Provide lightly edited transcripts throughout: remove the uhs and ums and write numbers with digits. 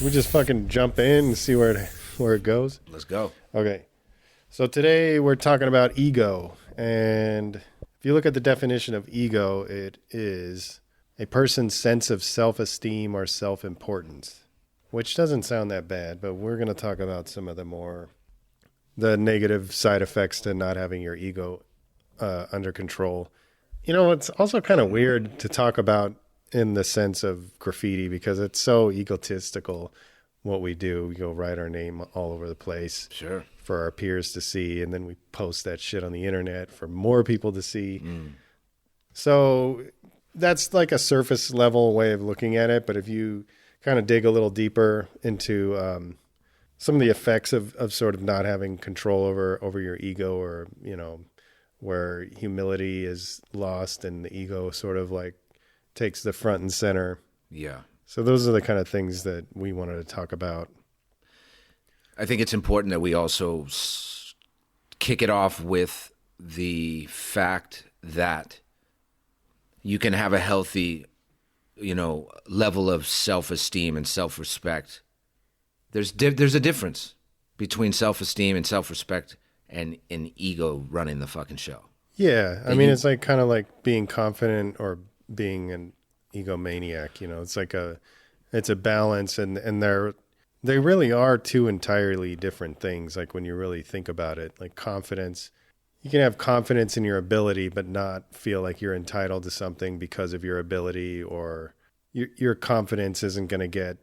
we just fucking jump in and see where it goes? Let's go. Okay. So today we're talking about ego. And if you look at the definition of ego, it is a person's sense of self-esteem or self-importance, which doesn't sound that bad, but we're going to talk about some of the negative side effects to not having your ego under control. You know, it's also kind of weird to talk about in the sense of graffiti because it's so egotistical what we do. We go write our name all over the place. Sure. For our peers to see, and then we post that shit on the internet for more people to see. So that's like a surface level way of looking at it. But if you kind of dig a little deeper into some of the effects of sort of not having control over your ego, or, you know, where humility is lost and the ego sort of like takes the front and center. Yeah. So those are the kind of things that we wanted to talk about. I think it's important that we also kick it off with the fact that you can have a healthy, you know, level of self-esteem and self-respect. There's a difference between self-esteem and self-respect and an ego running the fucking show. Yeah. I mean, it's like kind of like being confident or being an egomaniac, you know. It's like it's a balance, and they really are two entirely different things. Like when you really think about it, like confidence, you can have confidence in your ability, but not feel like you're entitled to something because of your ability, or your confidence isn't going to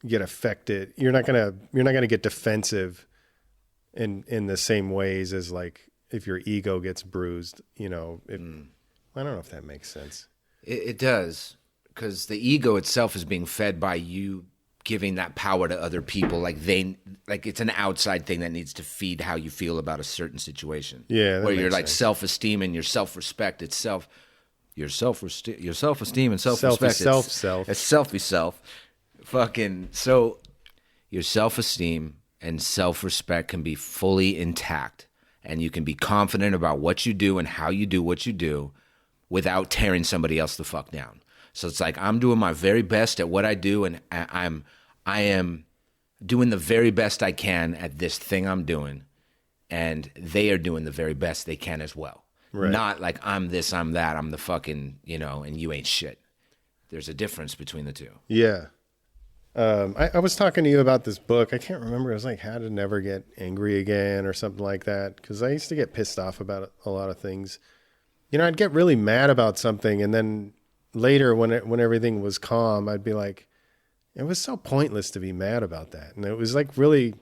get affected. You're not going to get defensive in the same ways as like if your ego gets bruised, you know. I don't know if that makes sense. It does, because the ego itself is being fed by you giving that power to other people, like it's an outside thing that needs to feed how you feel about a certain situation. Yeah, where you're like sense. Self-esteem and your self-respect itself, your self-esteem and self-respect. It's self. Fucking so, your self-esteem and self-respect can be fully intact, and you can be confident about what you do and how you do what you do without tearing somebody else the fuck down. So it's like I'm doing my very best at what I do, and I am doing the very best I can at this thing I'm doing, and they are doing the very best they can as well. Right. Not like I'm this, I'm that, I'm the fucking, you know, and you ain't shit. There's a difference between the two. Yeah. I was talking to you about this book. I can't remember. It was like How to Never Get Angry Again or something like that, because I used to get pissed off about a lot of things. You know, I'd get really mad about something, and then later, when everything was calm, I'd be like, it was so pointless to be mad about that. And it was like really,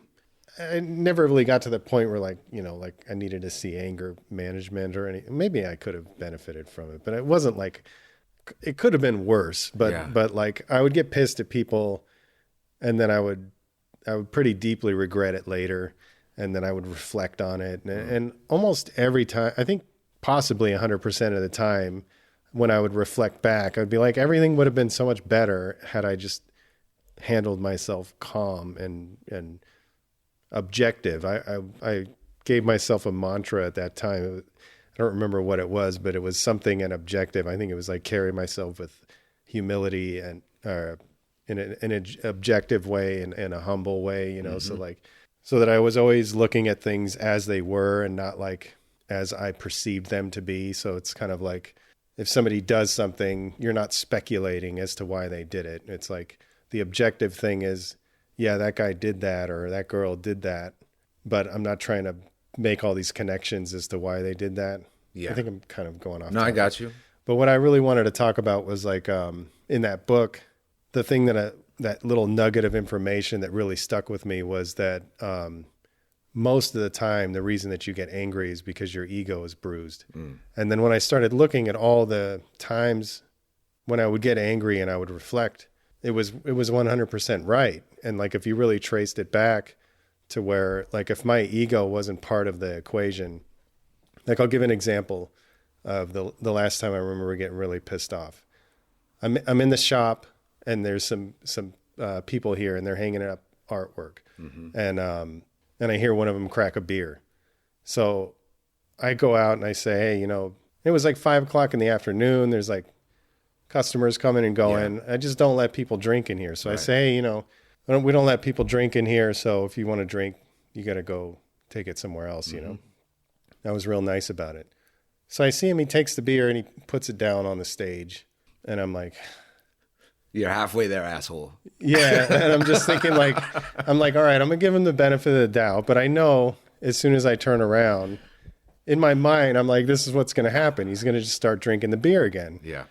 I never really got to the point where like, you know, like I needed to see anger management or anything. Maybe I could have benefited from it, but it wasn't like, it could have been worse. But like I would get pissed at people, and then I would pretty deeply regret it later. And then I would reflect on it. And almost every time, I think possibly 100% of the time, when I would reflect back, I'd be like, everything would have been so much better had I just handled myself calm and objective. I gave myself a mantra at that time. I don't remember what it was, but it was something an objective. I think it was like carry myself with humility and in an objective way and in a humble way, you know. Mm-hmm. So that I was always looking at things as they were and not like as I perceived them to be. So it's kind of like, if somebody does something, you're not speculating as to why they did it. It's like the objective thing is, yeah, that guy did that or that girl did that, but I'm not trying to make all these connections as to why they did that. Yeah. I think I'm kind of going off. No, topic. I got you. But what I really wanted to talk about was like in that book, the thing that little nugget of information that really stuck with me was that most of the time, the reason that you get angry is because your ego is bruised. And then when I started looking at all the times when I would get angry and I would reflect, it was 100% right. And like, if you really traced it back to where, like, if my ego wasn't part of the equation, like, I'll give an example of the last time I remember getting really pissed off. I'm in the shop and there's some people here and they're hanging up artwork. And I hear one of them crack a beer. So I go out and I say, hey, you know, it was like 5:00 in the afternoon. There's like customers coming and going. Yeah. I just don't let people drink in here. So right. I say, hey, you know, we don't let people drink in here. So if you want to drink, you got to go take it somewhere else, you know? I was real nice about it. So I see him, he takes the beer and he puts it down on the stage. And I'm like, you're halfway there, asshole. Yeah. And I'm just thinking like, all right, I'm going to give him the benefit of the doubt. But I know as soon as I turn around, in my mind, I'm like, this is what's going to happen. He's going to just start drinking the beer again. Yeah.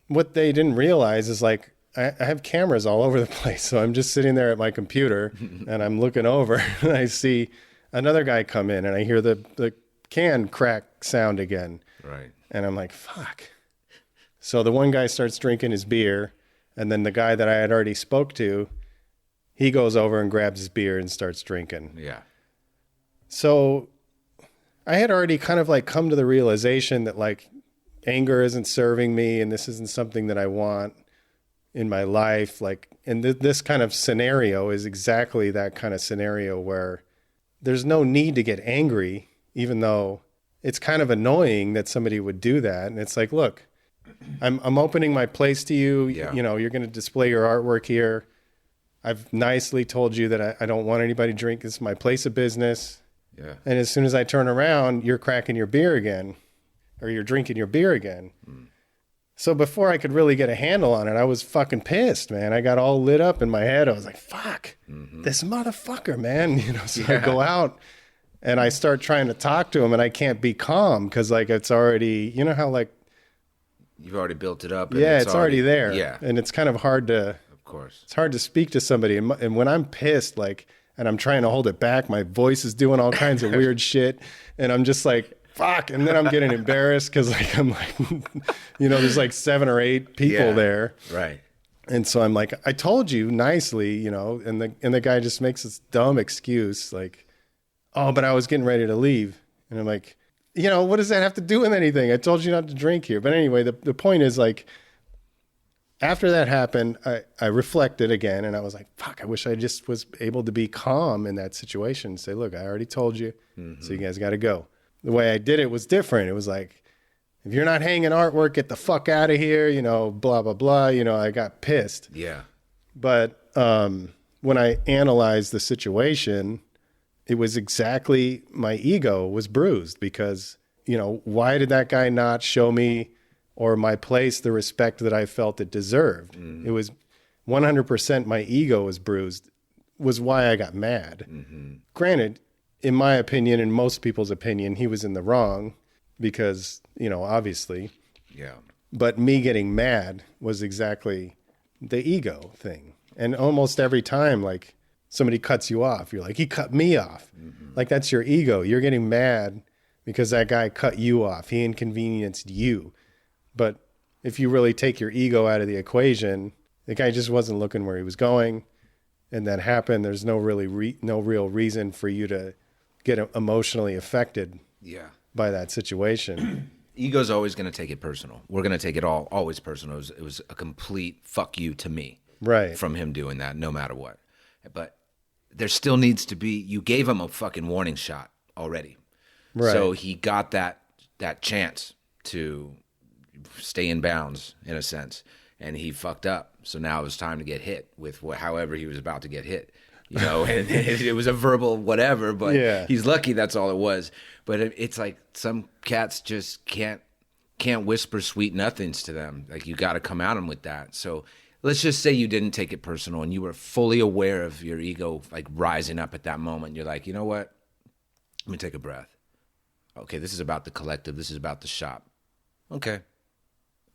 What they didn't realize is like, I have cameras all over the place. So I'm just sitting there at my computer and I'm looking over and I see another guy come in and I hear the can crack sound again. Right. And I'm like, fuck. So the one guy starts drinking his beer, and then the guy that I had already spoke to, he goes over and grabs his beer and starts drinking. Yeah. So I had already kind of like come to the realization that like anger isn't serving me and this isn't something that I want in my life. Like, and this kind of scenario is exactly that kind of scenario where there's no need to get angry, even though it's kind of annoying that somebody would do that. And it's like, look, I'm opening my place to you. Yeah. You know, you're going to display your artwork here. I've nicely told you that I don't want anybody to drink. This is my place of business. Yeah. And as soon as I turn around, you're cracking your beer again, or you're drinking your beer again. So before I could really get a handle on it, I was fucking pissed, man. I got all lit up in my head. I was like, fuck, this motherfucker, man. You know, so I go out and I start trying to talk to him and I can't be calm because like it's already, you know how like, you've already built it up. And yeah, it's already there. Yeah. And it's kind of hard to, of course, it's hard to speak to somebody. And when I'm pissed, like, and I'm trying to hold it back, my voice is doing all kinds of weird shit. And I'm just like, fuck. And then I'm getting embarrassed because like, I'm like, you know, there's like 7 or 8 people there. Right. And so I'm like, I told you nicely, you know, and the guy just makes this dumb excuse like, oh, but I was getting ready to leave. And I'm like, you know, what does that have to do with anything? I told you not to drink here. But anyway, the point is like, after that happened, I reflected again and I was like, fuck, I wish I just was able to be calm in that situation. Say, look, I already told you, so you guys got to go. The way I did it was different. It was like, if you're not hanging artwork, get the fuck out of here, you know, blah, blah, blah. You know, I got pissed. Yeah. But when I analyzed the situation, it was exactly my ego was bruised because, you know, why did that guy not show me or my place the respect that I felt it deserved? It was 100% my ego was bruised, was why I got mad. Granted, in my opinion, in most people's opinion, he was in the wrong because, you know, obviously. Yeah. But me getting mad was exactly the ego thing. And almost every time, like, somebody cuts you off, you're like, he cut me off. Like, that's your ego. You're getting mad because that guy cut you off. He inconvenienced you. But if you really take your ego out of the equation, the guy just wasn't looking where he was going. And that happened. There's no real reason for you to get emotionally affected by that situation. Ego's always going to take it personal. We're going to take it always personal. It was a complete fuck you to me. Right. From him doing that, no matter what. But there still needs to be, you gave him a fucking warning shot already. Right. So he got that chance to stay in bounds, in a sense. And he fucked up. So now it was time to get hit with however he was about to get hit. You know, and it was a verbal whatever, but he's lucky that's all it was. But it's like some cats just can't whisper sweet nothings to them. Like, you got to come at them with that. So let's just say you didn't take it personal and you were fully aware of your ego, like, rising up at that moment. You're like, you know what? Let me take a breath. Okay, this is about the collective. This is about the shop. Okay.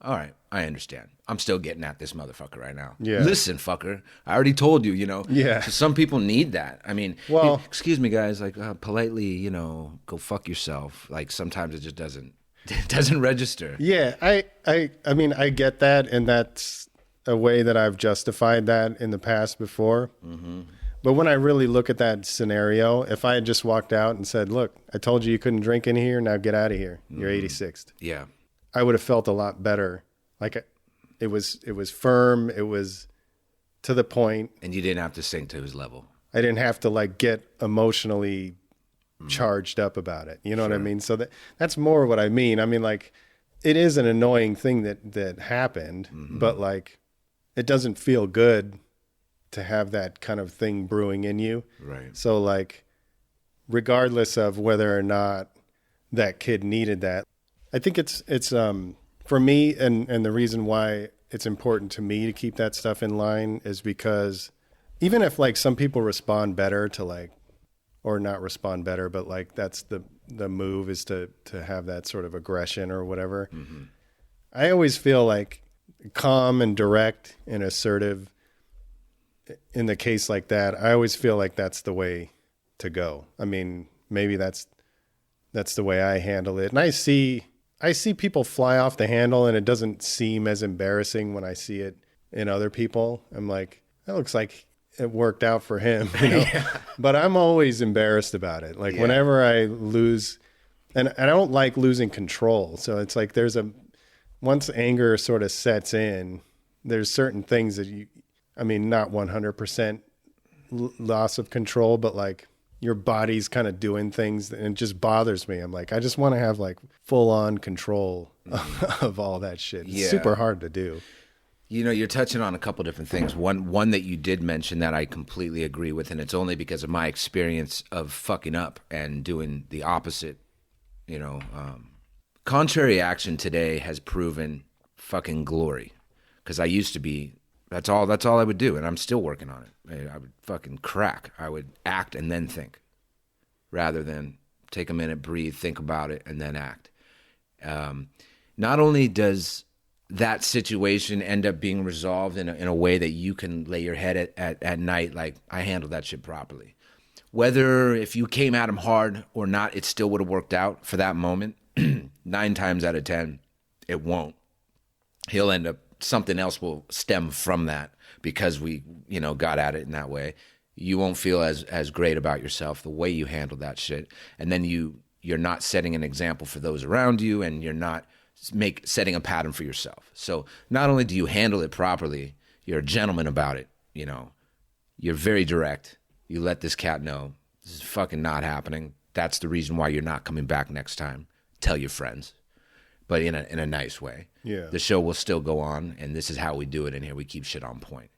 All right, I understand. I'm still getting at this motherfucker right now. Yeah. Listen, fucker. I already told you, you know. Yeah. So some people need that. I mean, well, excuse me, guys, like, politely, you know, go fuck yourself. Like, sometimes it just doesn't register. Yeah, I mean, I get that, and that's a way that I've justified that in the past before. But when I really look at that scenario, if I had just walked out and said, look, I told you you couldn't drink in here, now get out of here. You're 86th. Yeah. I would have felt a lot better. Like, it was firm. It was to the point. And you didn't have to sink to his level. I didn't have to like get emotionally charged up about it. You know what I mean? So that's more what I mean. I mean, like, it is an annoying thing that happened, but like, it doesn't feel good to have that kind of thing brewing in you. Right. So like, regardless of whether or not that kid needed that, I think it's for me, and the reason why it's important to me to keep that stuff in line is because even if like some people respond better to like, or not respond better, but like that's the move is to have that sort of aggression or whatever. Mm-hmm. I always feel like calm and direct and assertive in the case like that. I always feel like that's the way to go. I mean, maybe that's the way I handle it. And I see people fly off the handle and it doesn't seem as embarrassing when I see it in other people. I'm like, that looks like it worked out for him, you know? Yeah. But I'm always embarrassed about it. Like whenever I lose, and I don't like losing control. So it's like once anger sort of sets in, there's certain things that not 100% loss of control, but like your body's kind of doing things and it just bothers me. I'm like, I just want to have like full on control of all that shit. It's super hard to do. You know, you're touching on a couple different things. One that you did mention that I completely agree with, and it's only because of my experience of fucking up and doing the opposite. You know, contrary action today has proven fucking glory. Because I used to be, that's all I would do, and I'm still working on it. I would fucking crack. I would act and then think, rather than take a minute, breathe, think about it, and then act. Not only does that situation end up being resolved in a way that you can lay your head at night, like, I handled that shit properly. Whether if you came at him hard or not, it still would have worked out for that moment. 9 times out of 10, it won't. He'll end up, something else will stem from that because we, got at it in that way. You won't feel as great about yourself the way you handled that shit. And then you're not setting an example for those around you, and you're not setting a pattern for yourself. So not only do you handle it properly, you're a gentleman about it. You're very direct. You let this cat know this is fucking not happening. That's the reason why you're not coming back next time. Tell your friends, but in a nice way. Yeah. The show will still go on, and this is how we do it in here. We keep shit on point.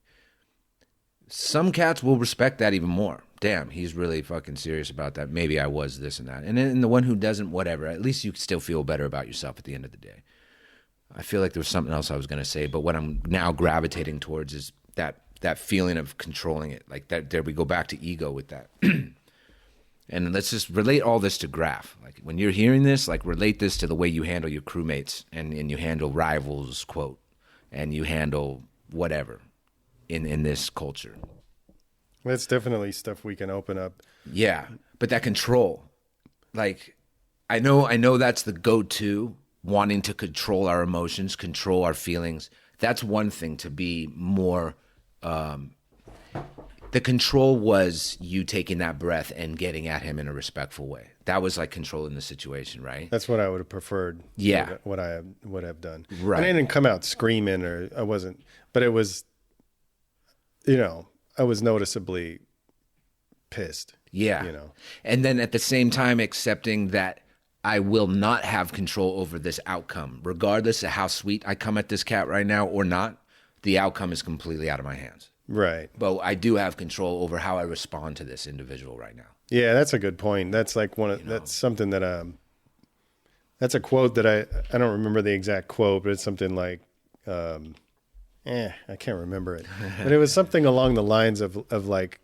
Some cats will respect that even more. Damn, he's really fucking serious about that. Maybe I was this and that. And then the one who doesn't, whatever, at least you can still feel better about yourself at the end of the day. I feel like there was something else I was going to say, but what I'm now gravitating towards is that feeling of controlling it. Like that, there we go back to ego with that. And let's just relate all this to Graph. Like when you're hearing this, like relate this to the way you handle your crewmates and you handle rivals, quote, and you handle whatever in this culture. That's definitely stuff we can open up. Yeah, but that control, like I know that's the go-to, wanting to control our emotions, control our feelings. That's one thing, to be more the control was you taking that breath and getting at him in a respectful way. That was like controlling the situation, right? That's what I would have preferred. Yeah. What I would have done. Right. I didn't come out screaming, or I wasn't, but it was, I was noticeably pissed. Yeah. And then at the same time accepting that I will not have control over this outcome. Regardless of how sweet I come at this cat right now or not, the outcome is completely out of my hands. Right. But I do have control over how I respond to this individual right now. Yeah, that's a good point. That's like that's something that that's a quote that I don't remember the exact quote, but it's something like I can't remember it. But it was something along the lines of like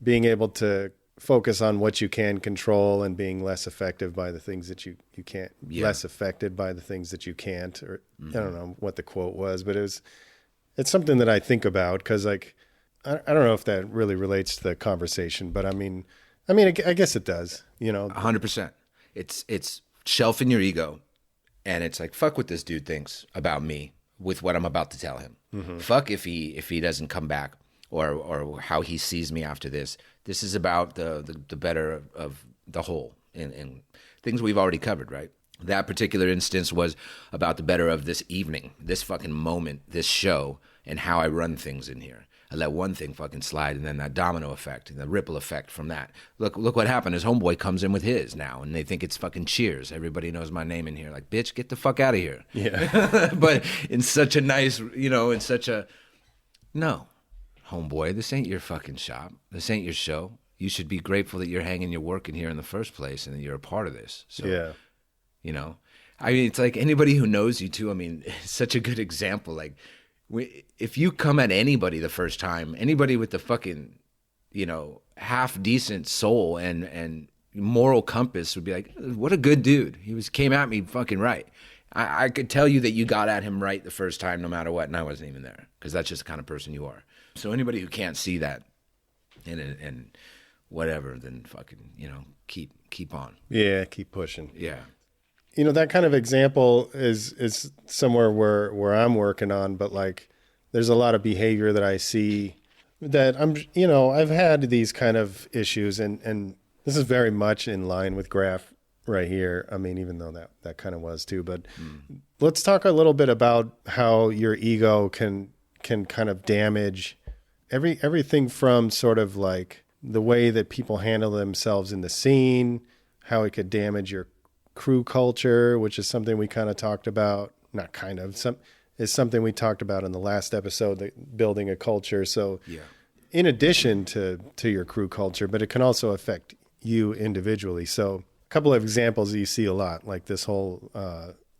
being able to focus on what you can control and being less effective by the things that you can't, less affected by the things that you can't, or I don't know what the quote was, but it's something that I think about because like, I don't know if that really relates to the conversation, but I mean, I guess it does, 100%. It's shelving your ego, and it's like, fuck what this dude thinks about me with what I'm about to tell him. Mm-hmm. Fuck if he doesn't come back or how he sees me after this. This is about the better of the whole and things we've already covered, right? That particular instance was about the better of this evening, this fucking moment, this show, and how I run things in here. I let one thing fucking slide, and then that domino effect and the ripple effect from that. Look what happened. His homeboy comes in with his now, and they think it's fucking Cheers. Everybody knows my name in here. Like, bitch, get the fuck out of here. Yeah. But in such a nice, in such a, no. homeboy, this ain't your fucking shop. This ain't your show. You should be grateful that you're hanging your work in here in the first place and that you're a part of this. So, Yeah. you know, I mean, it's like anybody who knows you too. I mean, it's such a good example. Like, if you come at anybody the first time, anybody with the fucking, you know, half decent soul and moral compass would be like, what a good dude. He came at me fucking right. I could tell you that you got at him right the first time, no matter what, and I wasn't even there because that's just the kind of person you are. So anybody who can't see that and whatever, then fucking, you know, keep on. Yeah, keep pushing. Yeah. You know, that kind of example is somewhere where I'm working on, but like there's a lot of behavior that I see that I've had these kind of issues and this is very much in line with graph right here. I mean, even though that kind of was too, but let's talk a little bit about how your ego can kind of damage everything from sort of like the way that people handle themselves in the scene, how it could damage your crew culture, which is something we kind of talked about, not kind of, is something we talked about in the last episode, that building a culture. So yeah. In addition to your crew culture, but it can also affect you individually. So a couple of examples that you see a lot, like this whole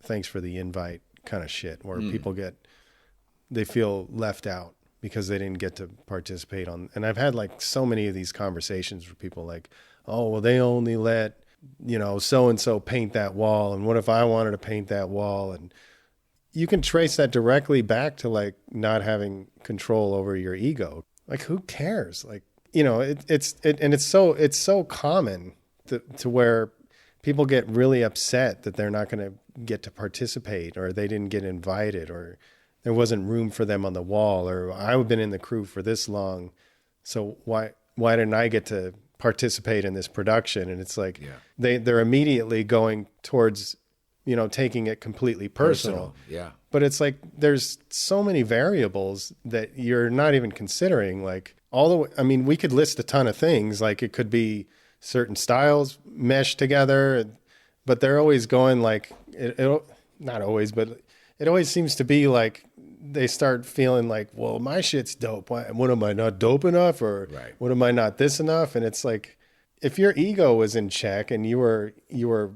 thanks for the invite kind of shit, where people they feel left out because they didn't get to participate on. And I've had like so many of these conversations where people like, oh, well, they only let, you know, so-and-so paint that wall. And what if I wanted to paint that wall? And you can trace that directly back to like not having control over your ego. Like, who cares? Like, you know, it's so common to where people get really upset that they're not going to get to participate, or they didn't get invited, or there wasn't room for them on the wall, or I've been in the crew for this long, so why didn't I get to participate in this production? And it's like they're immediately going towards, you know, taking it completely personal. Yeah. But it's like there's so many variables that you're not even considering. Like I mean, we could list a ton of things. Like it could be certain styles mesh together, but they're always going like not always, but it always seems to be like they start feeling like, well, my shit's dope. What am I not dope enough? Or what am I not this enough? And it's like, if your ego was in check and you were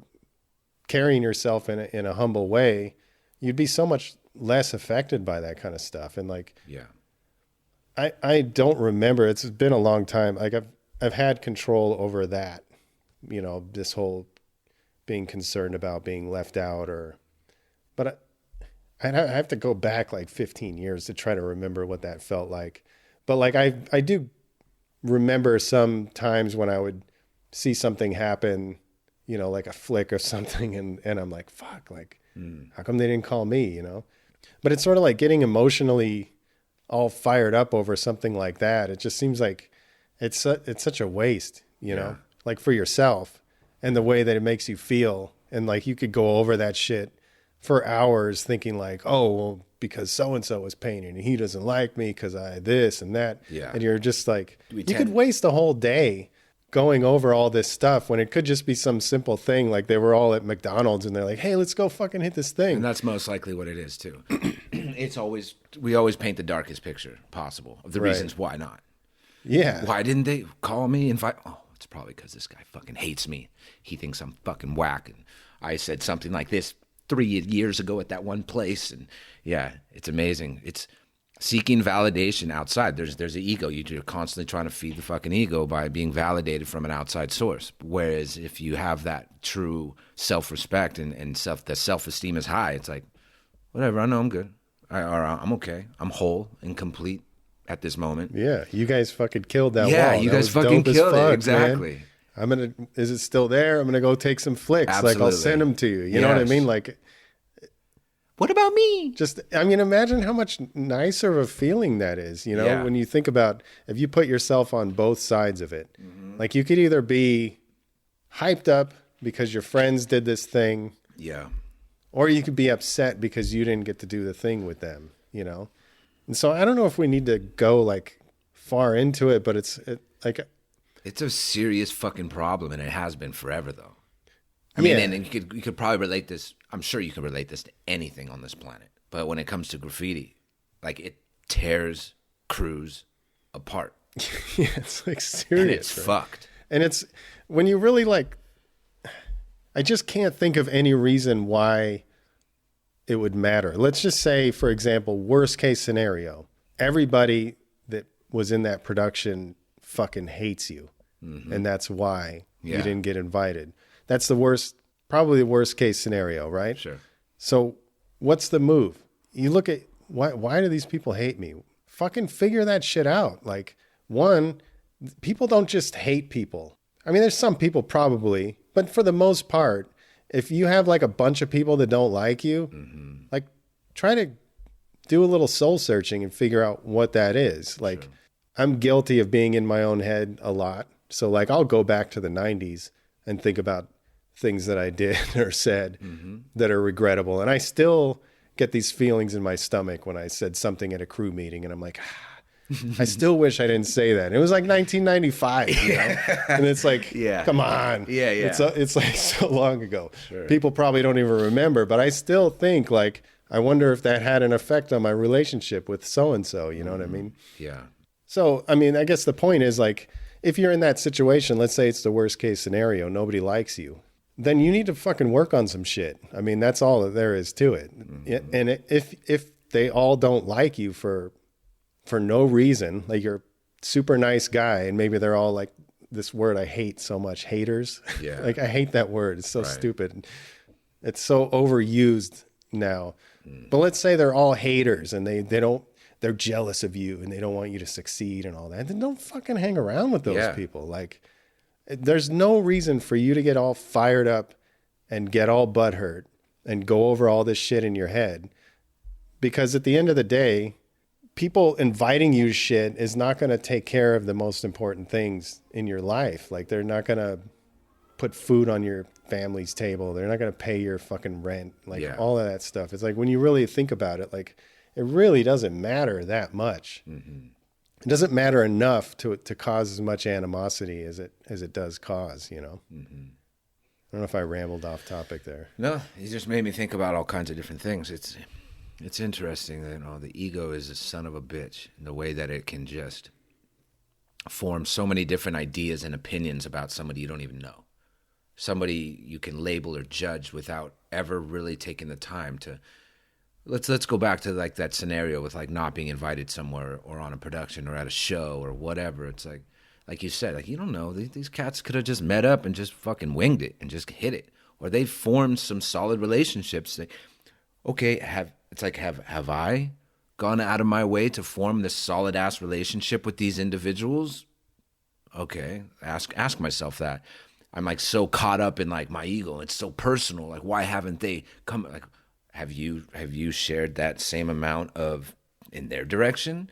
carrying yourself in a humble way, you'd be so much less affected by that kind of stuff. And like, I don't remember, it's been a long time. Like I've had control over that, you know, this whole being concerned about being left out, but I have to go back like 15 years to try to remember what that felt like. But like, I do remember some times when I would see something happen, you know, like a flick or something. And I'm like, fuck, like, how come they didn't call me, you know? But it's sort of like getting emotionally all fired up over something like that. It just seems like it's such a waste, you know, like for yourself and the way that it makes you feel. And like, you could go over that shit for hours thinking like, oh, well, because so-and-so was painting and he doesn't like me because I this and that. Yeah. And you're just like, you could waste a whole day going over all this stuff when it could just be some simple thing. Like they were all at McDonald's and they're like, hey, let's go fucking hit this thing. And that's most likely what it is too. We always paint the darkest picture possible of the reasons why not. Yeah. Why didn't they call me, invite? Oh, it's probably because this guy fucking hates me. He thinks I'm fucking whack. And I said something like this 3 years ago at that one place. And yeah, it's amazing. It's seeking validation outside. There's an ego. You're constantly trying to feed the fucking ego by being validated from an outside source. Whereas if you have that true self-respect and the self-esteem is high, it's like, whatever, I know I'm good. I'm okay. I'm whole and complete at this moment. Yeah, you guys fucking killed that wall. Yeah, you guys fucking killed it. Exactly. Man. Is it still there? I'm going to go take some flicks. Absolutely. Like I'll send them to you. You know what I mean? Like, what about me? I mean, imagine how much nicer of a feeling that is, you know, when you think about if you put yourself on both sides of it. Mm-hmm. Like you could either be hyped up because your friends did this thing. Yeah. Or you could be upset because you didn't get to do the thing with them, you know? And so I don't know if we need to go like far into it, but it's a serious fucking problem, and it has been forever though. I mean, and you could probably relate this. I'm sure you can relate this to anything on this planet. But when it comes to graffiti, like it tears crews apart. Yeah, it's like serious. And it's fucked. And it's when you really like, I just can't think of any reason why it would matter. Let's just say, for example, worst case scenario, everybody that was in that production fucking hates you. Mm-hmm. And that's why you didn't get invited. That's the worst, probably the worst case scenario, right? Sure. So what's the move? You look at why do these people hate me? Fucking figure that shit out. Like, one, people don't just hate people. I mean, there's some people probably, but for the most part, if you have like a bunch of people that don't like you, mm-hmm. like try to do a little soul searching and figure out what that is. Like, sure. I'm guilty of being in my own head a lot. So like, I'll go back to the 90s and think about things that I did or said mm-hmm. that are regrettable. And I still get these feelings in my stomach when I said something at a crew meeting and I'm like, I still wish I didn't say that. It was like 1995, you know? And it's like, come on. Yeah. It's like so long ago. Sure. People probably don't even remember, but I still think like, I wonder if that had an effect on my relationship with so-and-so, you know what I mean? Yeah. So, I mean, I guess the point is like, if you're in that situation, let's say it's the worst case scenario, nobody likes you, then you need to fucking work on some shit. I mean, that's all that there is to it. Mm-hmm. And if they all don't like you for no reason, like you're a super nice guy and maybe they're all like this word I hate so much, haters. Yeah. Like I hate that word. It's so stupid. It's so overused now. But let's say they're all haters and they're jealous of you and they don't want you to succeed and all that. Then don't fucking hang around with those people. Like there's no reason for you to get all fired up and get all butthurt and go over all this shit in your head. Because at the end of the day, people inviting you to shit is not going to take care of the most important things in your life. Like they're not going to put food on your family's table. They're not going to pay your fucking rent. Like all of that stuff. It's like when you really think about it, like it really doesn't matter that much. Mm-hmm. It doesn't matter enough to cause as much animosity as it does cause, you know? Mm-hmm. I don't know if I rambled off topic there. No, you just made me think about all kinds of different things. It's interesting that, you know, the ego is a son of a bitch in the way that it can just form so many different ideas and opinions about somebody you don't even know. Somebody you can label or judge without ever really taking the time to. Let's go back to like that scenario with like not being invited somewhere or on a production or at a show or whatever. It's like you said, like you don't know. These cats could have just met up and just fucking winged it and just hit it, or they've formed some solid relationships. Okay, have I gone out of my way to form this solid ass relationship with these individuals? Okay, ask myself that. I'm like so caught up in like my ego. It's so personal. Like why haven't they come? Like have you shared that same amount of in their direction?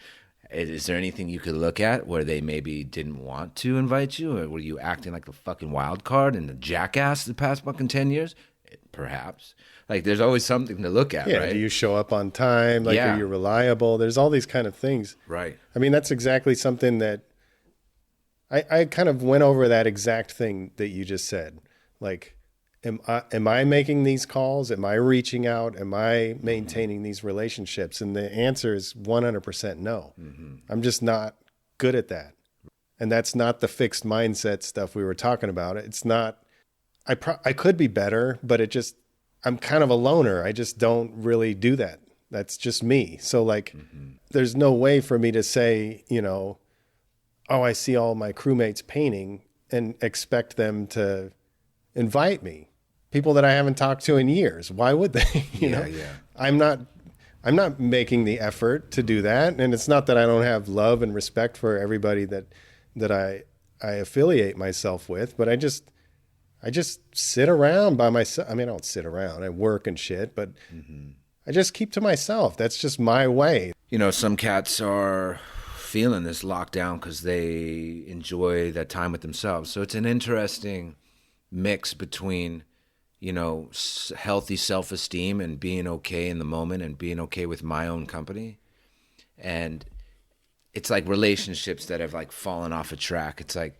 Is there anything you could look at where they maybe didn't want to invite you, or were you acting like a fucking wild card and a jackass the past fucking 10 years? Perhaps. Like there's always something to look at, right? Do you show up on time? Like are you reliable? There's all these kind of things. Right. I mean, that's exactly something that I kind of went over that exact thing that you just said. Like, am I making these calls? Am I reaching out? Am I maintaining these relationships? And the answer is 100% no. Mm-hmm. I'm just not good at that. And that's not the fixed mindset stuff we were talking about. It's not, I could be better, but I'm kind of a loner. I just don't really do that. That's just me. So like, there's no way for me to say, you know, oh, I see all my crewmates painting and expect them to invite me. People that I haven't talked to in years. Why would they? You know? Yeah. I'm not making the effort to do that. And it's not that I don't have love and respect for everybody that I affiliate myself with, but I just sit around by myself. I mean, I don't sit around. I work and shit, but I just keep to myself. That's just my way. You know, some cats are feeling this lockdown because they enjoy that time with themselves. So it's an interesting mix between, you know, healthy self-esteem and being okay in the moment and being okay with my own company. And it's like relationships that have like fallen off a track. It's like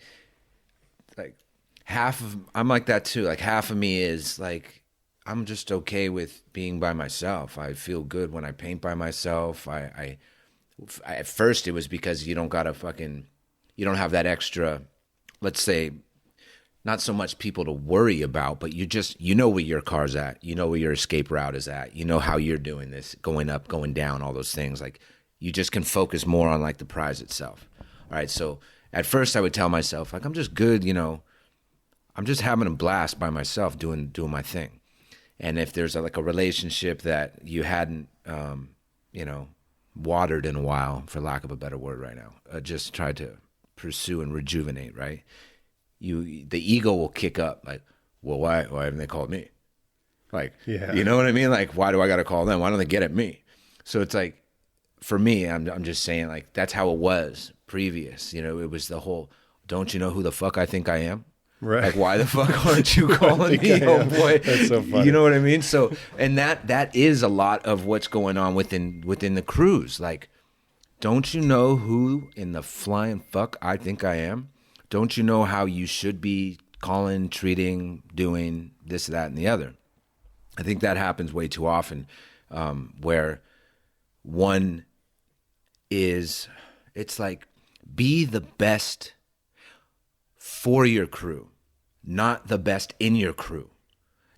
I'm like that too. Like half of me is like, I'm just okay with being by myself. I feel good when I paint by myself. At first it was because you don't have that extra, let's say, not so much people to worry about, but you know where your car's at. You know where your escape route is at. You know how you're doing this, going up, going down, all those things. Like, you just can focus more on like the prize itself. All right. So at first I would tell myself, like, I'm just good, I'm just having a blast by myself doing my thing. And if there's like a relationship that you hadn't, watered in a while, for lack of a better word right now, just try to pursue and rejuvenate, right? The ego will kick up, like, well, why haven't they called me? Like, yeah. You know what I mean? Like, why do I got to call them? Why don't they get at me? So it's like, for me, I'm just saying, like, that's how it was previous. It was the whole, don't you know who the fuck I think I am? Right. Like, why the fuck aren't you calling me? Oh boy, that's so funny. You know what I mean? So, and that is a lot of what's going on within the crews. Like, don't you know who in the flying fuck I think I am? Don't you know how you should be calling, treating, doing this, that, and the other? I think that happens way too often, where one is, it's like, be the best for your crew, not the best in your crew.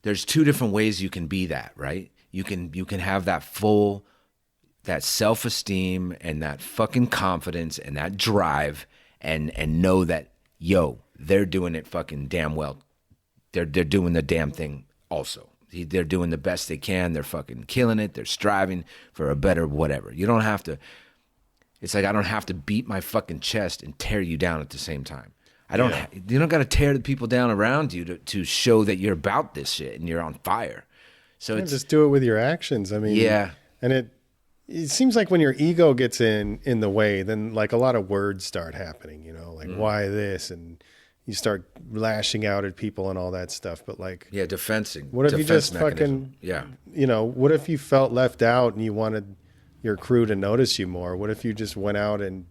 There's two different ways you can be that, right? You can have that self-esteem and that fucking confidence and that drive and know that, yo, they're doing it fucking damn well. They're doing the damn thing also. They're doing the best they can. They're fucking killing it. They're striving for a better whatever. You don't have to, it's like, I don't have to beat my fucking chest and tear you down at the same time. You don't got to tear the people down around you to show that you're about this shit and you're on fire. So it's just do it with your actions. I mean, yeah. And it seems like when your ego gets in the way, then like a lot of words start happening, like why this, and you start lashing out at people and all that stuff. But like, yeah, defensing. What if you just mechanism. What if you felt left out and you wanted your crew to notice you more? What if you just went out and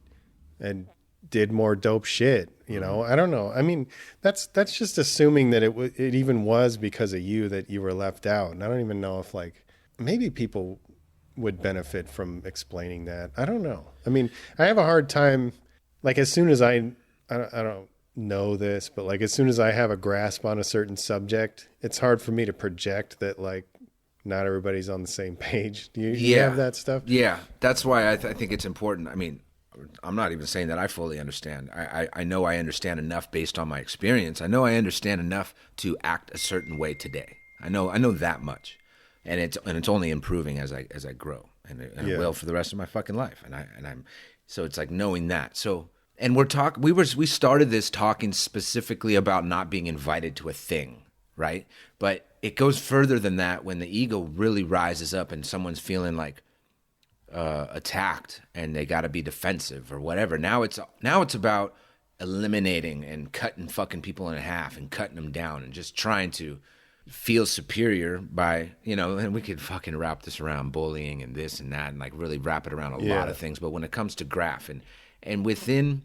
did more dope shit? I don't know. I mean, that's just assuming that it even was because of you that you were left out. And I don't even know if like maybe people would benefit from explaining that. I don't know. I mean, I have a hard time, like, as soon as I don't know this, but like as soon as I have a grasp on a certain subject, it's hard for me to project that like not everybody's on the same page. Do you have that stuff? Yeah, that's why I think it's important. I mean, I'm not even saying that I fully understand. I know I understand enough based on my experience. I know I understand enough to act a certain way today. I know that much, and it's only improving as I grow, and it will for the rest of my fucking life. And I'm so it's like knowing that. So and we started this talking specifically about not being invited to a thing, right? But it goes further than that when the ego really rises up and someone's feeling like attacked and they got to be defensive or whatever. Now it's about eliminating and cutting fucking people in half and cutting them down and just trying to feel superior by, and we could fucking wrap this around bullying and this and that and like really wrap it around a lot of things. But when it comes to graph and within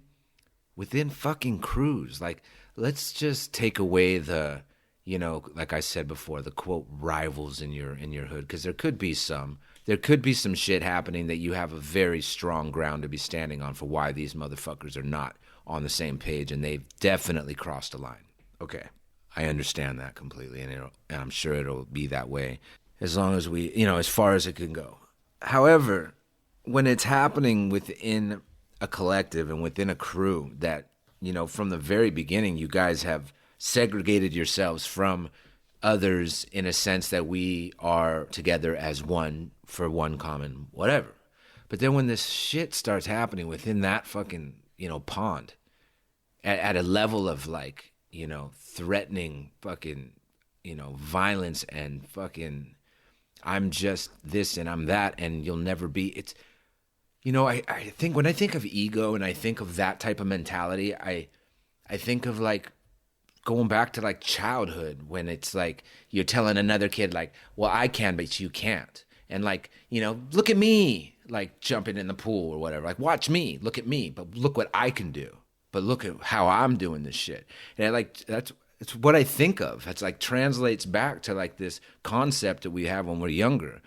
fucking crews, like, let's just take away the, like I said before, the quote rivals in your hood, because there could be some shit happening that you have a very strong ground to be standing on for why these motherfuckers are not on the same page, and they've definitely crossed a line. Okay, I understand that completely, and I'm sure it'll be that way as long as we, as far as it can go. However, when it's happening within a collective and within a crew that, from the very beginning, you guys have segregated yourselves from others in a sense that we are together as one for one common whatever. But then when this shit starts happening within that fucking, pond at a level of like, threatening fucking, violence and fucking, I'm just this and I'm that and you'll never be, it's, I think when I think of ego and I think of that type of mentality, I think of like going back to like childhood when it's like you're telling another kid like, well, I can, but you can't. And like, look at me, like jumping in the pool or whatever. Like, watch me, look at me, but look what I can do. But look at how I'm doing this shit. And it's what I think of. It's like translates back to like this concept that we have when we're younger,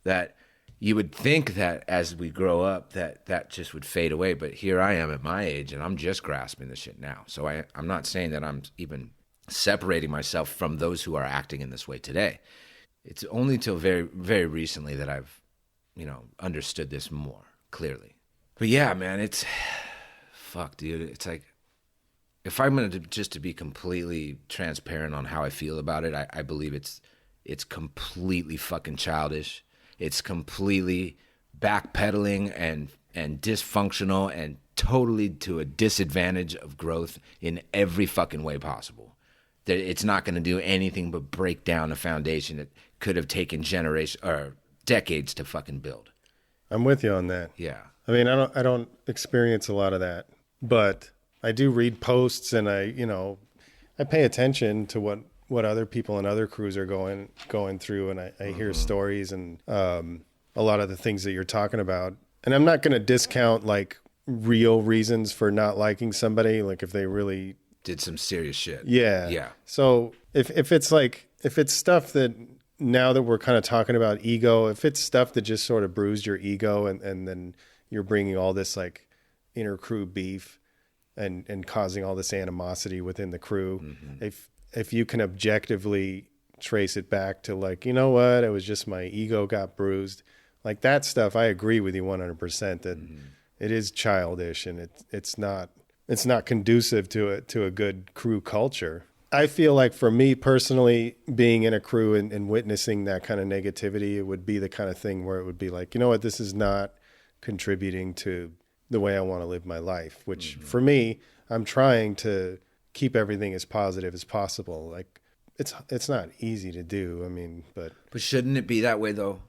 that, you would think that as we grow up that just would fade away, but here I am at my age and I'm just grasping the shit now. So I'm not saying that I'm even separating myself from those who are acting in this way today. It's only till very, very recently that I've, understood this more clearly. But yeah, man, it's fuck, dude. It's like, if I'm going to be completely transparent on how I feel about it, I believe it's completely fucking childish. It's completely backpedaling and dysfunctional and totally to a disadvantage of growth in every fucking way possible. That it's not going to do anything but break down a foundation that could have taken generations or decades to fucking build. I'm with you on that. Yeah. I mean, I don't experience a lot of that, but I do read posts and I pay attention to what other people and other crews are going through, and I hear stories and a lot of the things that you're talking about. And I'm not going to discount like real reasons for not liking somebody, like if they really did some serious shit. Yeah. Yeah. So if it's stuff that, now that we're kind of talking about ego, if it's stuff that just sort of bruised your ego and then you're bringing all this like inner crew beef and causing all this animosity within the crew, if you can objectively trace it back to like, you know what, it was just my ego got bruised, like that stuff, I agree with you 100% that it is childish and it's not conducive to a good crew culture. I feel like for me personally, being in a crew and witnessing that kind of negativity, it would be the kind of thing where it would be like, you know what, this is not contributing to the way I want to live my life, which for me, I'm trying to keep everything as positive as possible. Like it's not easy to do. I mean, but shouldn't it be that way though?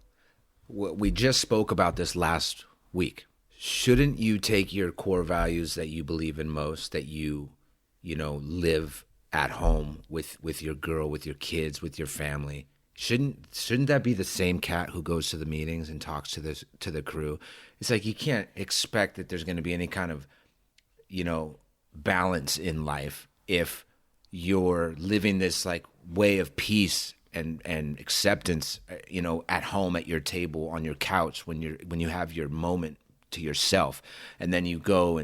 We just spoke about this last week. Shouldn't you take your core values that you believe in most, that you live at home with your girl, with your kids, with your family? Shouldn't that be the same cat who goes to the meetings and talks to the crew? It's like you can't expect that there's going to be any kind of, balance in life if you're living this like way of peace and acceptance, at home at your table on your couch when you have your moment to yourself, and then you go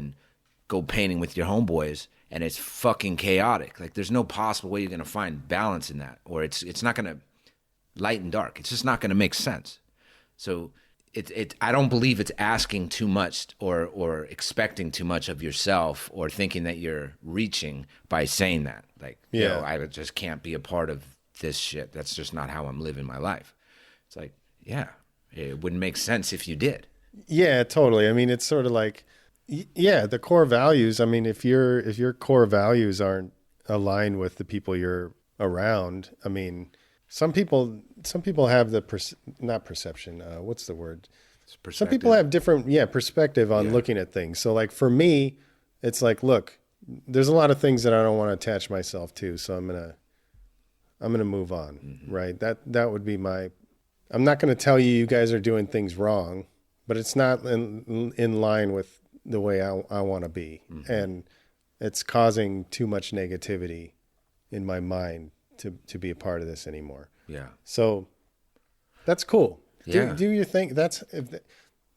painting with your homeboys and it's fucking chaotic. Like there's no possible way you're going to find balance in that, or it's not going to light and dark. It's just not going to make sense. So I don't believe it's asking too much or expecting too much of yourself or thinking that you're reaching by saying that. Like, I just can't be a part of this shit. That's just not how I'm living my life. It's like, yeah, it wouldn't make sense if you did. Yeah, totally. I mean, it's sort of like, the core values. I mean, if your core values aren't aligned with the people you're around, I mean, some people have not perception. What's the word? Some people have different, perspective on looking at things. So like for me, it's like, look, there's a lot of things that I don't want to attach myself to. So I'm going to move on. Right. That would be I'm not going to tell you guys are doing things wrong, but it's not in line with the way I want to be. And it's causing too much negativity in my mind to be a part of this anymore. Yeah. So that's cool. Yeah. Do you think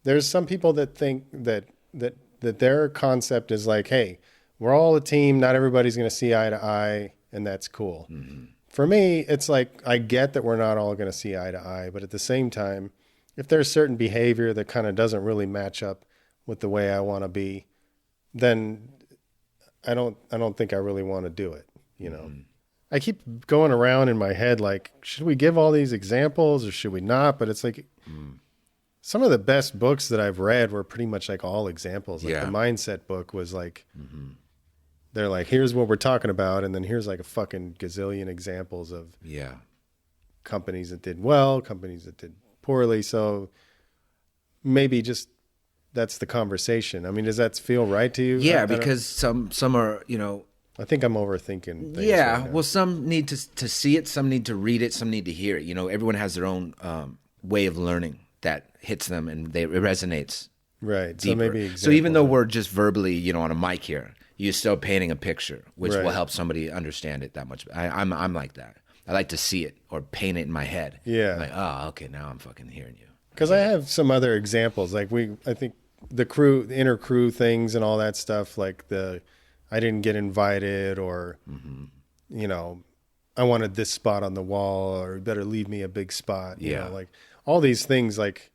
there's some people that think that their concept is like, hey, we're all a team. Not everybody's going to see eye to eye, and that's cool. For me, it's like, I get that we're not all going to see eye to eye, but at the same time, if there's certain behavior that kind of doesn't really match up with the way I want to be, then I don't think I really want to do it, I keep going around in my head like, should we give all these examples or should we not? But it's like some of the best books that I've read were pretty much like all examples. Like the mindset book was like, they're like, here's what we're talking about. And then here's like a fucking gazillion examples of companies that did well, companies that did poorly. So maybe just that's the conversation. I mean, does that feel right to you? Yeah, because some are, I think I'm overthinking things. Yeah, right, well, some need to see it, some need to read it, some need to hear it. Everyone has their own way of learning that hits them and it resonates. Right. Deeper. So even though we're just verbally, on a mic here, you're still painting a picture, which will help somebody understand it that much. I'm like that. I like to see it or paint it in my head. Yeah. I'm like, oh, okay, now I'm fucking hearing you. Because I have some other examples. Like I think the inner crew things and all that stuff, like I didn't get invited, or, you know, I wanted this spot on the wall, or you better leave me a big spot. You know, like all these things, like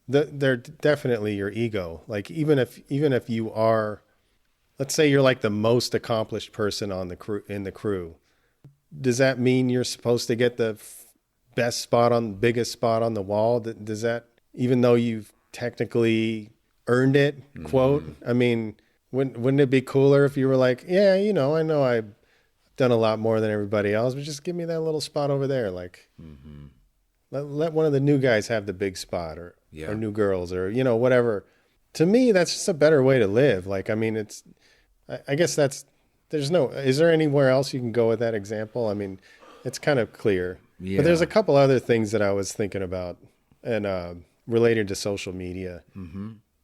they're definitely your ego. Like even if you are, let's say you're like the most accomplished person on in the crew, does that mean you're supposed to get the biggest spot on the wall? Does that, even though you've technically earned it, quote? I mean, wouldn't it be cooler if you were like, yeah, you know I've done a lot more than everybody else, but just give me that little spot over there. Like, let one of the new guys have the big spot, or new girls, or, you know, whatever. To me, that's just a better way to live. Like, I mean, I guess is there anywhere else you can go with that example? I mean, it's kind of clear. Yeah. But there's a couple other things that I was thinking about, and related to social media.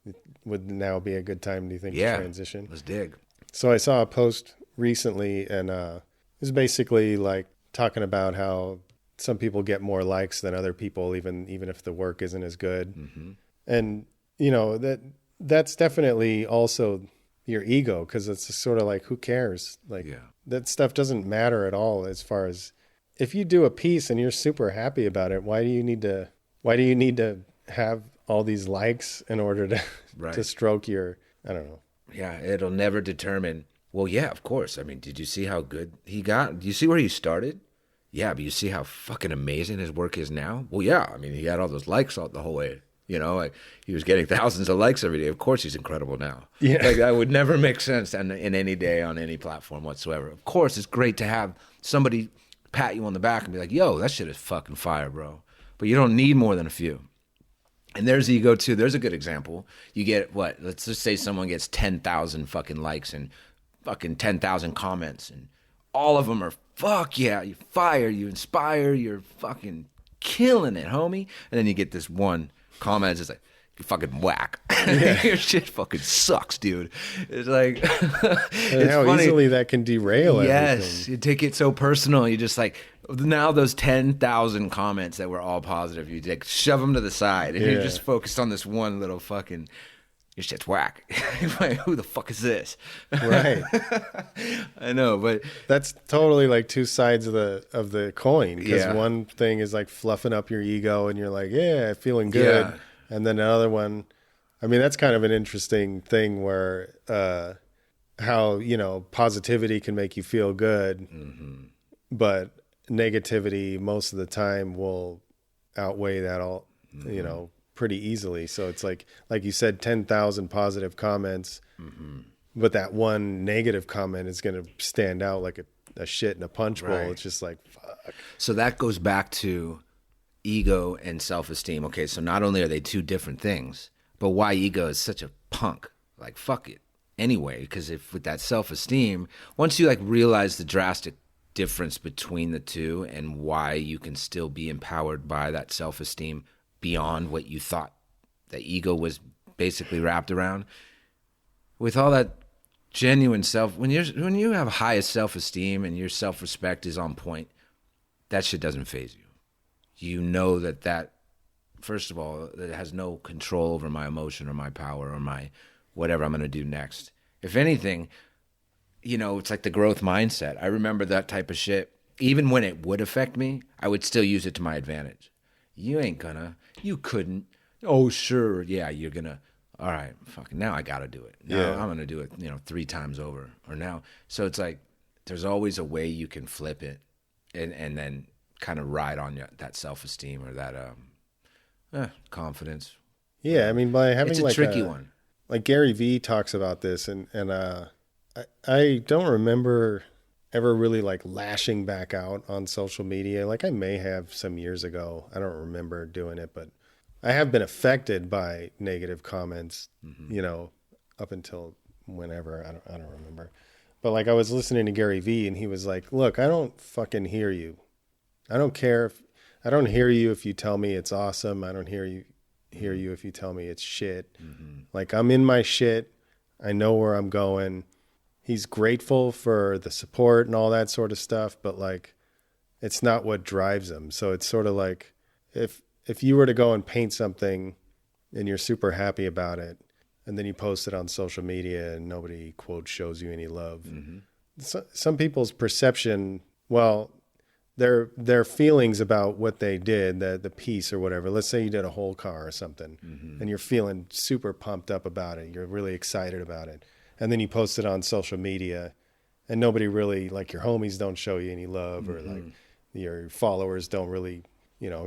It would now be a good time, do you think, to transition? Let's dig. So I saw a post recently, and it was basically like talking about how some people get more likes than other people, even if the work isn't as good. And, you know, that's definitely also your ego, because it's sort of like, who cares? Like, that stuff doesn't matter at all. As far as, if you do a piece and you're super happy about it, why do you need to have all these likes in order to to stroke your, I don't know. Yeah, it'll never determine. Well, yeah, of course. I mean, did you see how good he got? Do you see where he started? Yeah, but you see how fucking amazing his work is now? Well, yeah. I mean, he had all those likes the whole way. You know, like, he was getting thousands of likes every day. Of course he's incredible now. Yeah. Like, that would never make sense in any day on any platform whatsoever. Of course, it's great to have somebody pat you on the back and be like, yo, that shit is fucking fire, bro. But you don't need more than a few. And there's ego too. There's a good example. You get what? Let's just say someone gets 10,000 fucking likes and fucking 10,000 comments, and all of them are, fuck yeah, you fire, you inspire, you're fucking killing it, homie. And then you get this one comment that's like, you fucking whack. Yeah. Your shit fucking sucks, dude. It's like, it's how funny. Easily that can derail everything. Yes, you take it so personal. You just like, now those 10,000 comments that were all positive, you like shove them to the side, and you're just focused on this one little fucking, your shit's whack. Like, who the fuck is this? Right. I know, but that's totally like two sides of the coin. Because one thing is like fluffing up your ego, and you're like, yeah, feeling good. Yeah. And then another one, I mean, that's kind of an interesting thing where how, you know, positivity can make you feel good, but negativity most of the time will outweigh that all, you know, pretty easily. So it's like you said, 10,000 positive comments, but that one negative comment is going to stand out like a shit in a punch bowl. It's just like, fuck. So that goes back to ego and self-esteem. Okay, so not only are they two different things, but why ego is such a punk. Like, fuck it. Anyway, because if with that self-esteem, once you like realize the drastic difference between the two and why you can still be empowered by that self-esteem beyond what you thought the ego was basically wrapped around, with all that genuine self, when you have highest self-esteem and your self-respect is on point, that shit doesn't faze you. You know that first of all, it has no control over my emotion or my power or my whatever I'm going to do next. If anything, you know, it's like the growth mindset. I remember that type of shit. Even when it would affect me, I would still use it to my advantage. You ain't gonna. You couldn't. Oh, sure. Yeah, you're gonna. All right, fucking now I got to do it. Now I'm going to do it, 3 times over or now. So it's like there's always a way you can flip it and then kind of ride on that self-esteem or that confidence. Yeah, I mean, by having it's a tricky one. Like Gary Vee talks about this, and I don't remember ever really like lashing back out on social media. Like I may have some years ago. I don't remember doing it, but I have been affected by negative comments, up until whenever. I don't remember. But like I was listening to Gary Vee, and he was like, look, I don't fucking hear you. I don't care I don't hear you if you tell me it's awesome. I don't hear you if you tell me it's shit. Like I'm in my shit. I know where I'm going. He's grateful for the support and all that sort of stuff, but like it's not what drives him. So it's sort of like if you were to go and paint something and you're super happy about it, and then you post it on social media and nobody, quote, shows you any love. Mm-hmm. Some people's perception, well, their feelings about what they did, the piece or whatever. Let's say you did a whole car or something, mm-hmm. and you're feeling super pumped up about it. You're really excited about it. And then you post it on social media, and nobody really, like your homies don't show you any love, mm-hmm. or like your followers don't really,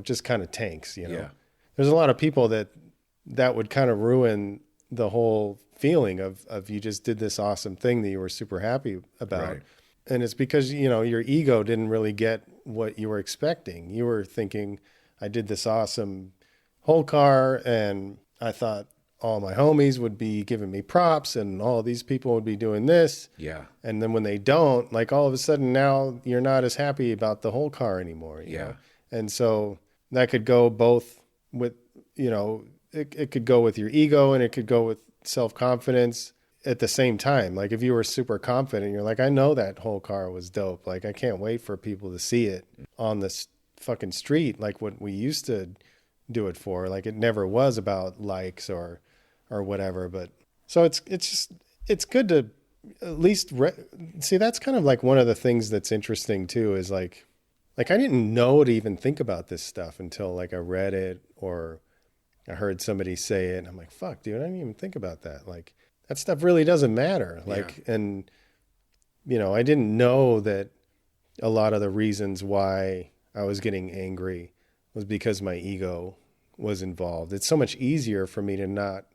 just kind of tanks, Yeah. There's a lot of people that would kind of ruin the whole feeling of you just did this awesome thing that you were super happy about. Right. And it's because, your ego didn't really get what you were expecting. You were thinking, I did this awesome whole car, and I thought all my homies would be giving me props and all these people would be doing this. Yeah. And then when they don't, like all of a sudden now you're not as happy about the whole car anymore. You know? And so that could go both with, it could go with your ego and it could go with self-confidence at the same time. Like if you were super confident, you're like, I know that whole car was dope. Like I can't wait for people to see it on this fucking street. Like what we used to do it for. Like it never was about likes or whatever. But so it's good to at least see. That's kind of like one of the things that's interesting too, is like I didn't know to even think about this stuff until like I read it or I heard somebody say it and I'm like, fuck dude, I didn't even think about that. Like that stuff really doesn't matter. Like, and I didn't know that a lot of the reasons why I was getting angry was because my ego was involved. It's so much easier for me to not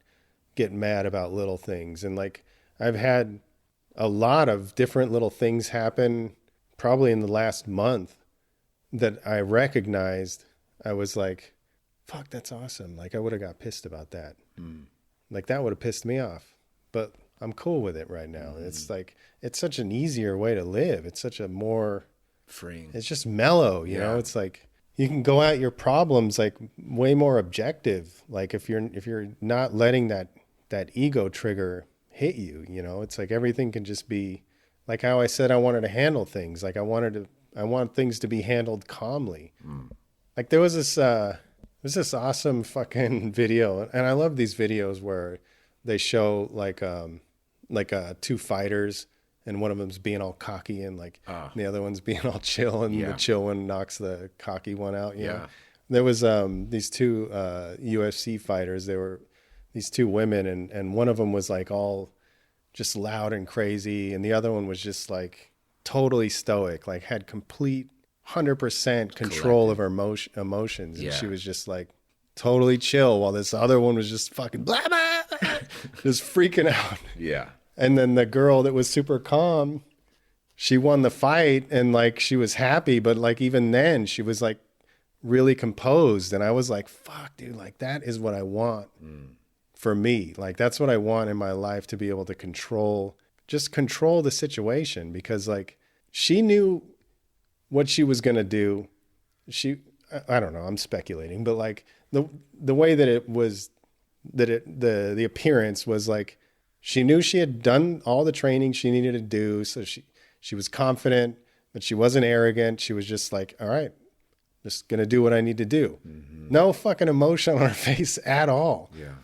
get mad about little things. And like, I've had a lot of different little things happen probably in the last month that I recognized. I was like, fuck, that's awesome. Like I would have got pissed about that. Like that would have pissed me off, but I'm cool with it right now. It's like, it's such an easier way to live. It's such a more freeing, it's just mellow, you know, it's like, you can go at your problems like way more objective. Like if you're not letting that ego trigger hit you, it's like everything can just be like how I said I wanted to handle things. Like I want things to be handled calmly. Like there was this awesome fucking video, and I love these videos where they show like two fighters, and one of them's being all cocky and like the other one's being all chill, and the chill one knocks the cocky one out. You know? There was these two UFC fighters. They were these two women, and one of them was like all just loud and crazy, and the other one was just like totally stoic, like had complete 100% control of her emotions. And she was just like totally chill, while this other one was just fucking blah, blah, blah, just freaking out. Yeah. And then the girl that was super calm, she won the fight, and like she was happy, but like even then she was like really composed. And I was like, fuck dude, like that is what I want for me. Like that's what I want in my life, to be able to control the situation, because like she knew what she was going to do. I don't know, I'm speculating, but like the way that it was, the appearance was like, she knew she had done all the training she needed to do. So she was confident, but she wasn't arrogant. She was just like, all right, just going to do what I need to do. No fucking emotion on her face at all. Yeah.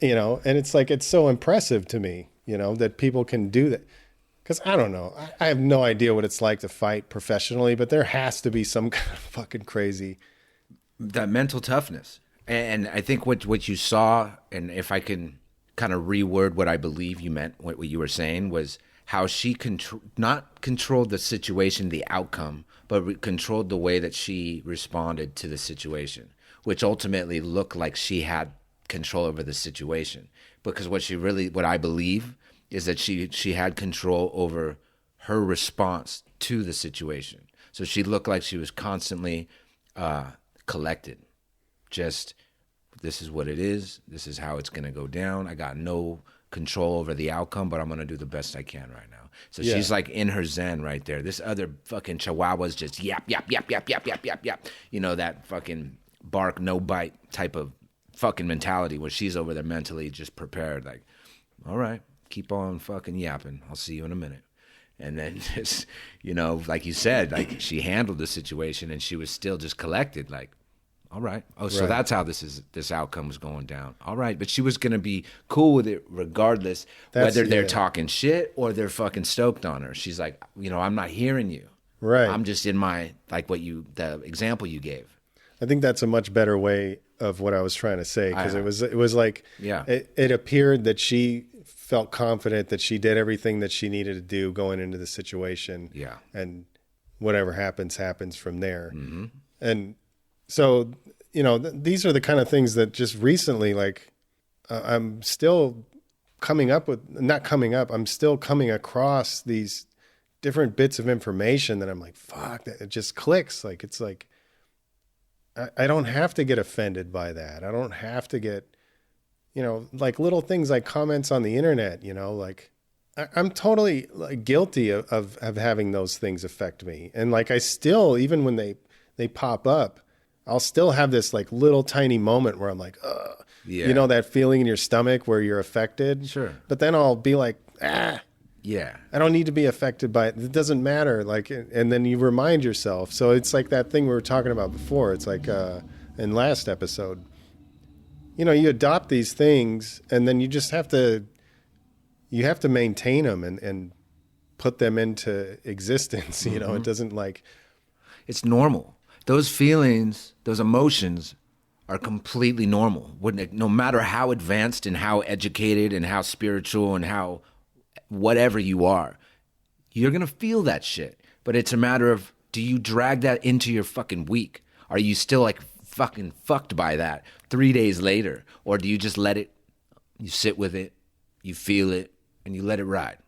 And it's like, it's so impressive to me, that people can do that. Because I don't know, I have no idea what it's like to fight professionally, but there has to be some kind of fucking crazy. That mental toughness. And I think what you saw, and if I can kind of reword what I believe you meant, what you were saying, was how she not controlled the situation, the outcome, but controlled the way that she responded to the situation, which ultimately looked like she had control over the situation. Because what I believe is that she had control over her response to the situation. So she looked like she was constantly collected. Just, this is what it is. This is how it's going to go down. I got no control over the outcome, but I'm going to do the best I can right now. So she's like in her zen right there. This other fucking chihuahua's just yap, yap, yap, yap, yap, yap, yap, yap. That fucking bark, no bite type of fucking mentality, where she's over there mentally just prepared. Like, all right, keep on fucking yapping. I'll see you in a minute. And then just, like you said, like she handled the situation and she was still just collected. Like, All right. Oh, so that's how this outcome was going down. All right. But she was going to be cool with it regardless, whether they're talking shit or they're fucking stoked on her. She's like, I'm not hearing you. Right. I'm just in my, like the example you gave. I think that's a much better way of what I was trying to say, because it was like, it appeared that she felt confident that she did everything that she needed to do going into the situation. Yeah. And whatever happens from there. Mm-hmm. And so, these are the kind of things that just recently, like, I'm still I'm still coming across these different bits of information that I'm like, fuck, that it just clicks. Like, it's like, I don't have to get offended by that. I don't have to get, like little things like comments on the internet, like I'm totally like guilty of having those things affect me. And like, I still, even when they pop up, I'll still have this like little tiny moment where I'm like, ugh, that feeling in your stomach where you're affected. Sure. But then I'll be like, yeah, I don't need to be affected by it. It doesn't matter. Like, and then you remind yourself. So it's like that thing we were talking about before. It's like, in last episode, you adopt these things and then you just have to maintain them and put them into existence. Mm-hmm. It doesn't like, it's normal. Those feelings, those emotions are completely normal. No matter how advanced and how educated and how spiritual and how whatever you are, you're going to feel that shit. But it's a matter of, do you drag that into your fucking week? Are you still like fucking fucked by that 3 days later? Or do you just let it, you sit with it, you feel it, and you let it ride?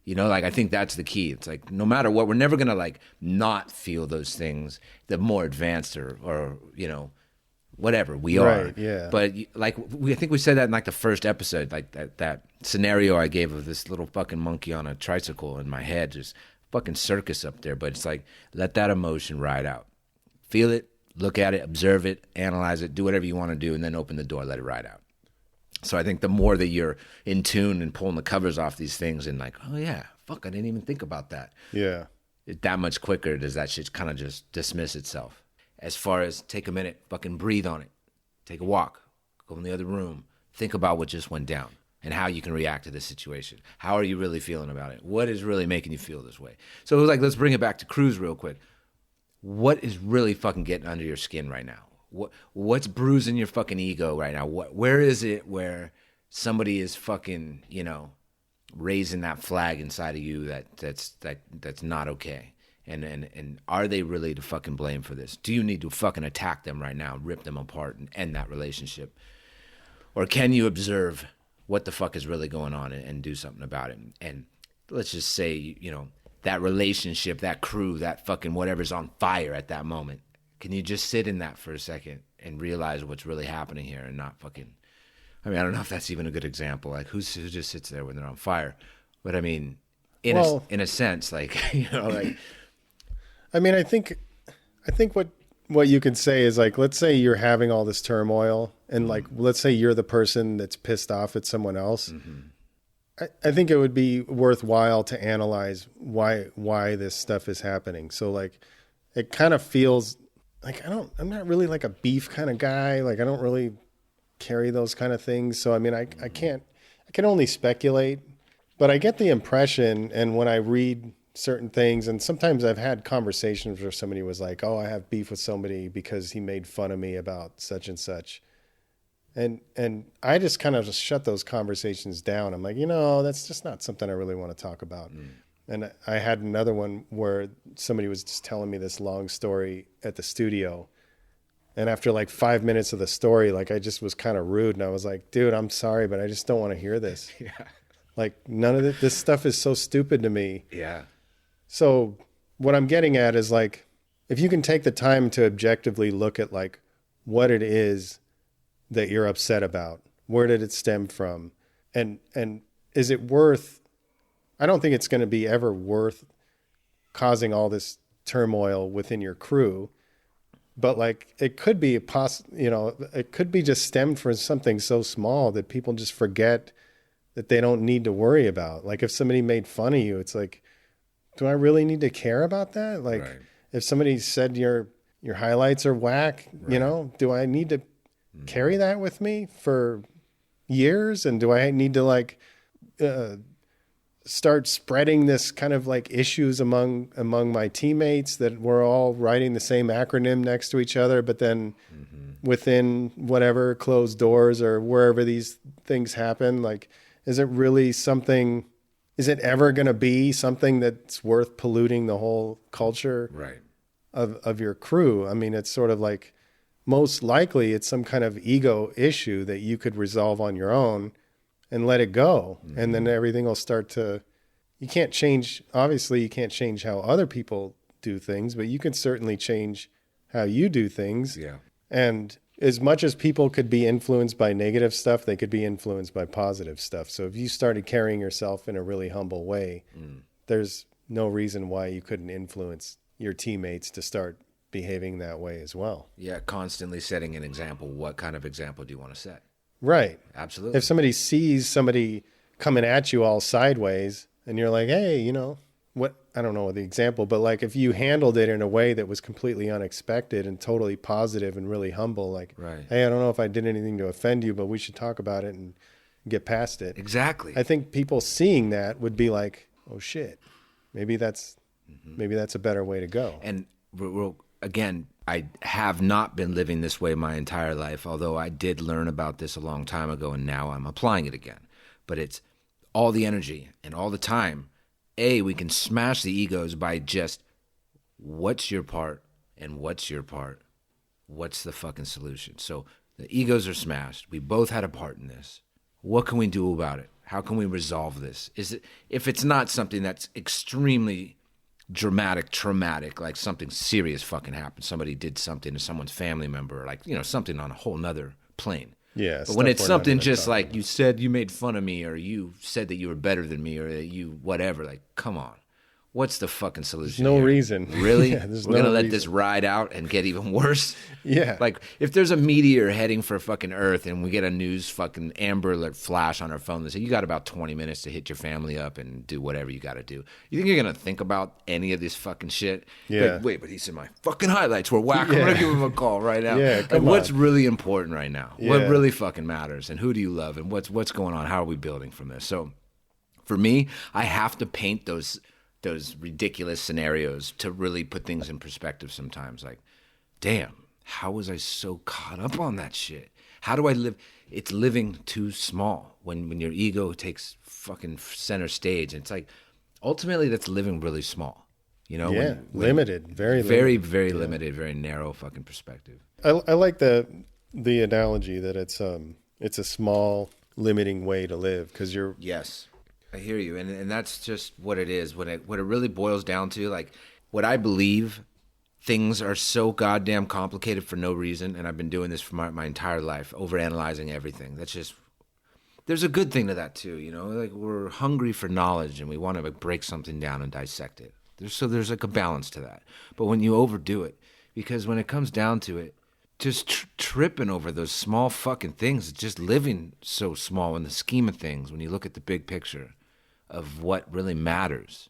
Like, I think that's the key. It's like, no matter what, we're never going to like not feel those things, the more advanced or whatever we are. Right, yeah. But like, I think we said that in like the first episode, like that scenario I gave of this little fucking monkey on a tricycle in my head, just fucking circus up there. But it's like, let that emotion ride out. Feel it, look at it, observe it, analyze it, do whatever you want to do, and then open the door, let it ride out. So I think the more that you're in tune and pulling the covers off these things and like, oh yeah, fuck, I didn't even think about that. Yeah. That much quicker does that shit kind of just dismiss itself. As far as take a minute, fucking breathe on it. Take a walk, go in the other room, think about what just went down and how you can react to this situation. How are you really feeling about it? What is really making you feel this way? So it was like, let's bring it back to Cruz real quick. What is really fucking getting under your skin right now? What's bruising your fucking ego right now? Where is it where somebody is fucking, raising that flag inside of you that's not okay? And are they really to fucking blame for this? Do you need to fucking attack them right now, rip them apart, and end that relationship? Or can you observe what the fuck is really going on and do something about it? And let's just say, that relationship, that crew, that fucking whatever's on fire at that moment. Can you just sit in that for a second and realize what's really happening here and not fucking... I mean, I don't know if that's even a good example. Like, who just sits there when they're on fire? But I mean, in a sense, like, like... I mean, I think what you could say is like, let's say you're having all this turmoil and like, let's say you're the person that's pissed off at someone else. Mm-hmm. I think it would be worthwhile to analyze why this stuff is happening. So like, it kind of feels like I'm not really like a beef kind of guy. Like, I don't really carry those kind of things. So, I mean, I can only speculate, but I get the impression, and when I read certain things, and sometimes I've had conversations where somebody was like, oh, I have beef with somebody because he made fun of me about such and such. And I just kind of just shut those conversations down. I'm like, that's just not something I really want to talk about. And I had another one where somebody was just telling me this long story at the studio. And after like 5 minutes of the story, like I just was kind of rude. And I was like, dude, I'm sorry, but I just don't want to hear this. Yeah. Like none of this stuff is so stupid to me. Yeah. So what I'm getting at is like, if you can take the time to objectively look at like what it is that you're upset about, where did it stem from? And is it worth... I don't think it's going to be ever worth causing all this turmoil within your crew, but like it could be it could be just stemmed from something so small that people just forget that they don't need to worry about. Like if somebody made fun of you, it's like, do I really need to care about that? Like if somebody said you're your highlights are whack. Right. You know, do I need to carry that with me for years? And do I need to like start spreading this kind of like issues among my teammates that we're all writing the same acronym next to each other, but then within whatever closed doors or wherever these things happen, like, is it really something? Is it ever going to be something that's worth polluting the whole culture Right. of your crew? I mean, it's sort of like, most likely it's some kind of ego issue that you could resolve on your own and let it go. And then everything will start to, you can't change, obviously you can't change how other people do things, but you can certainly change how you do things. Yeah. And as much as people could be influenced by negative stuff, they could be influenced by positive stuff. So if you started carrying yourself in a really humble way, there's no reason why you couldn't influence your teammates to start behaving that way as well. Yeah, constantly setting an example. What kind of example do you want to set? Right. Absolutely. If somebody sees somebody coming at you all sideways and you're like, hey, you know, what, I don't know the example, but like if you handled it in a way that was completely unexpected and totally positive and really humble, like, Right. hey, I don't know if I did anything to offend you, but we should talk about it and get past it. Exactly. I think people seeing that would be like, oh shit, maybe that's a better way to go. And again, I have not been living this way my entire life, although I did learn about this a long time ago, and now I'm applying it again. But it's all the energy and all the time. We can smash the egos by just, what's your part and what's your part? What's the fucking solution? So the egos are smashed. We both had a part in this. What can we do about it? How can we resolve this? If it's not something that's extremely dramatic, traumatic, like something serious fucking happened, somebody did something to someone's family member, like, you know, something on a whole nother plane. Yeah. But when it's something just like, you said you made fun of me, or you said that you were better than me, or that you whatever, like, come on. What's the fucking solution? There's no here? reason. Really? Yeah, We're going to let this ride out and get even worse? Yeah. Like, if there's a meteor heading for fucking Earth and we get a news fucking Amber Alert flash on our phone that says, you got about 20 minutes to hit your family up and do whatever you got to do. You think you're going to think about any of this fucking shit? Yeah. Like, wait, but he's in my fucking highlights. We're whack. I'm going to give him a call right now. Yeah, Like, come what's on. really important right now? Yeah. What really fucking matters? And who do you love? And what's going on? How are we building from this? So for me, I have to paint those ridiculous scenarios to really put things in perspective sometimes. Like, damn, how was I so caught up on that shit? How do I live? It's living too small when your ego takes fucking center stage. And it's like, ultimately, that's living really small. You know? Yeah. Limited. Very limited. Very limited, very narrow fucking perspective. I like the analogy that it's a small, limiting way to live, because you're. Yes. I hear you, and that's just what it is. What it really boils down to, like, what I believe, things are so goddamn complicated for no reason, and I've been doing this for my entire life, overanalyzing everything. That's just, there's a good thing to that too, you know. Like, we're hungry for knowledge, and we want to, like, break something down and dissect it. There's like a balance to that. But when you overdo it, because when it comes down to it, just tripping over those small fucking things, just living so small in the scheme of things, when you look at the big picture of what really matters.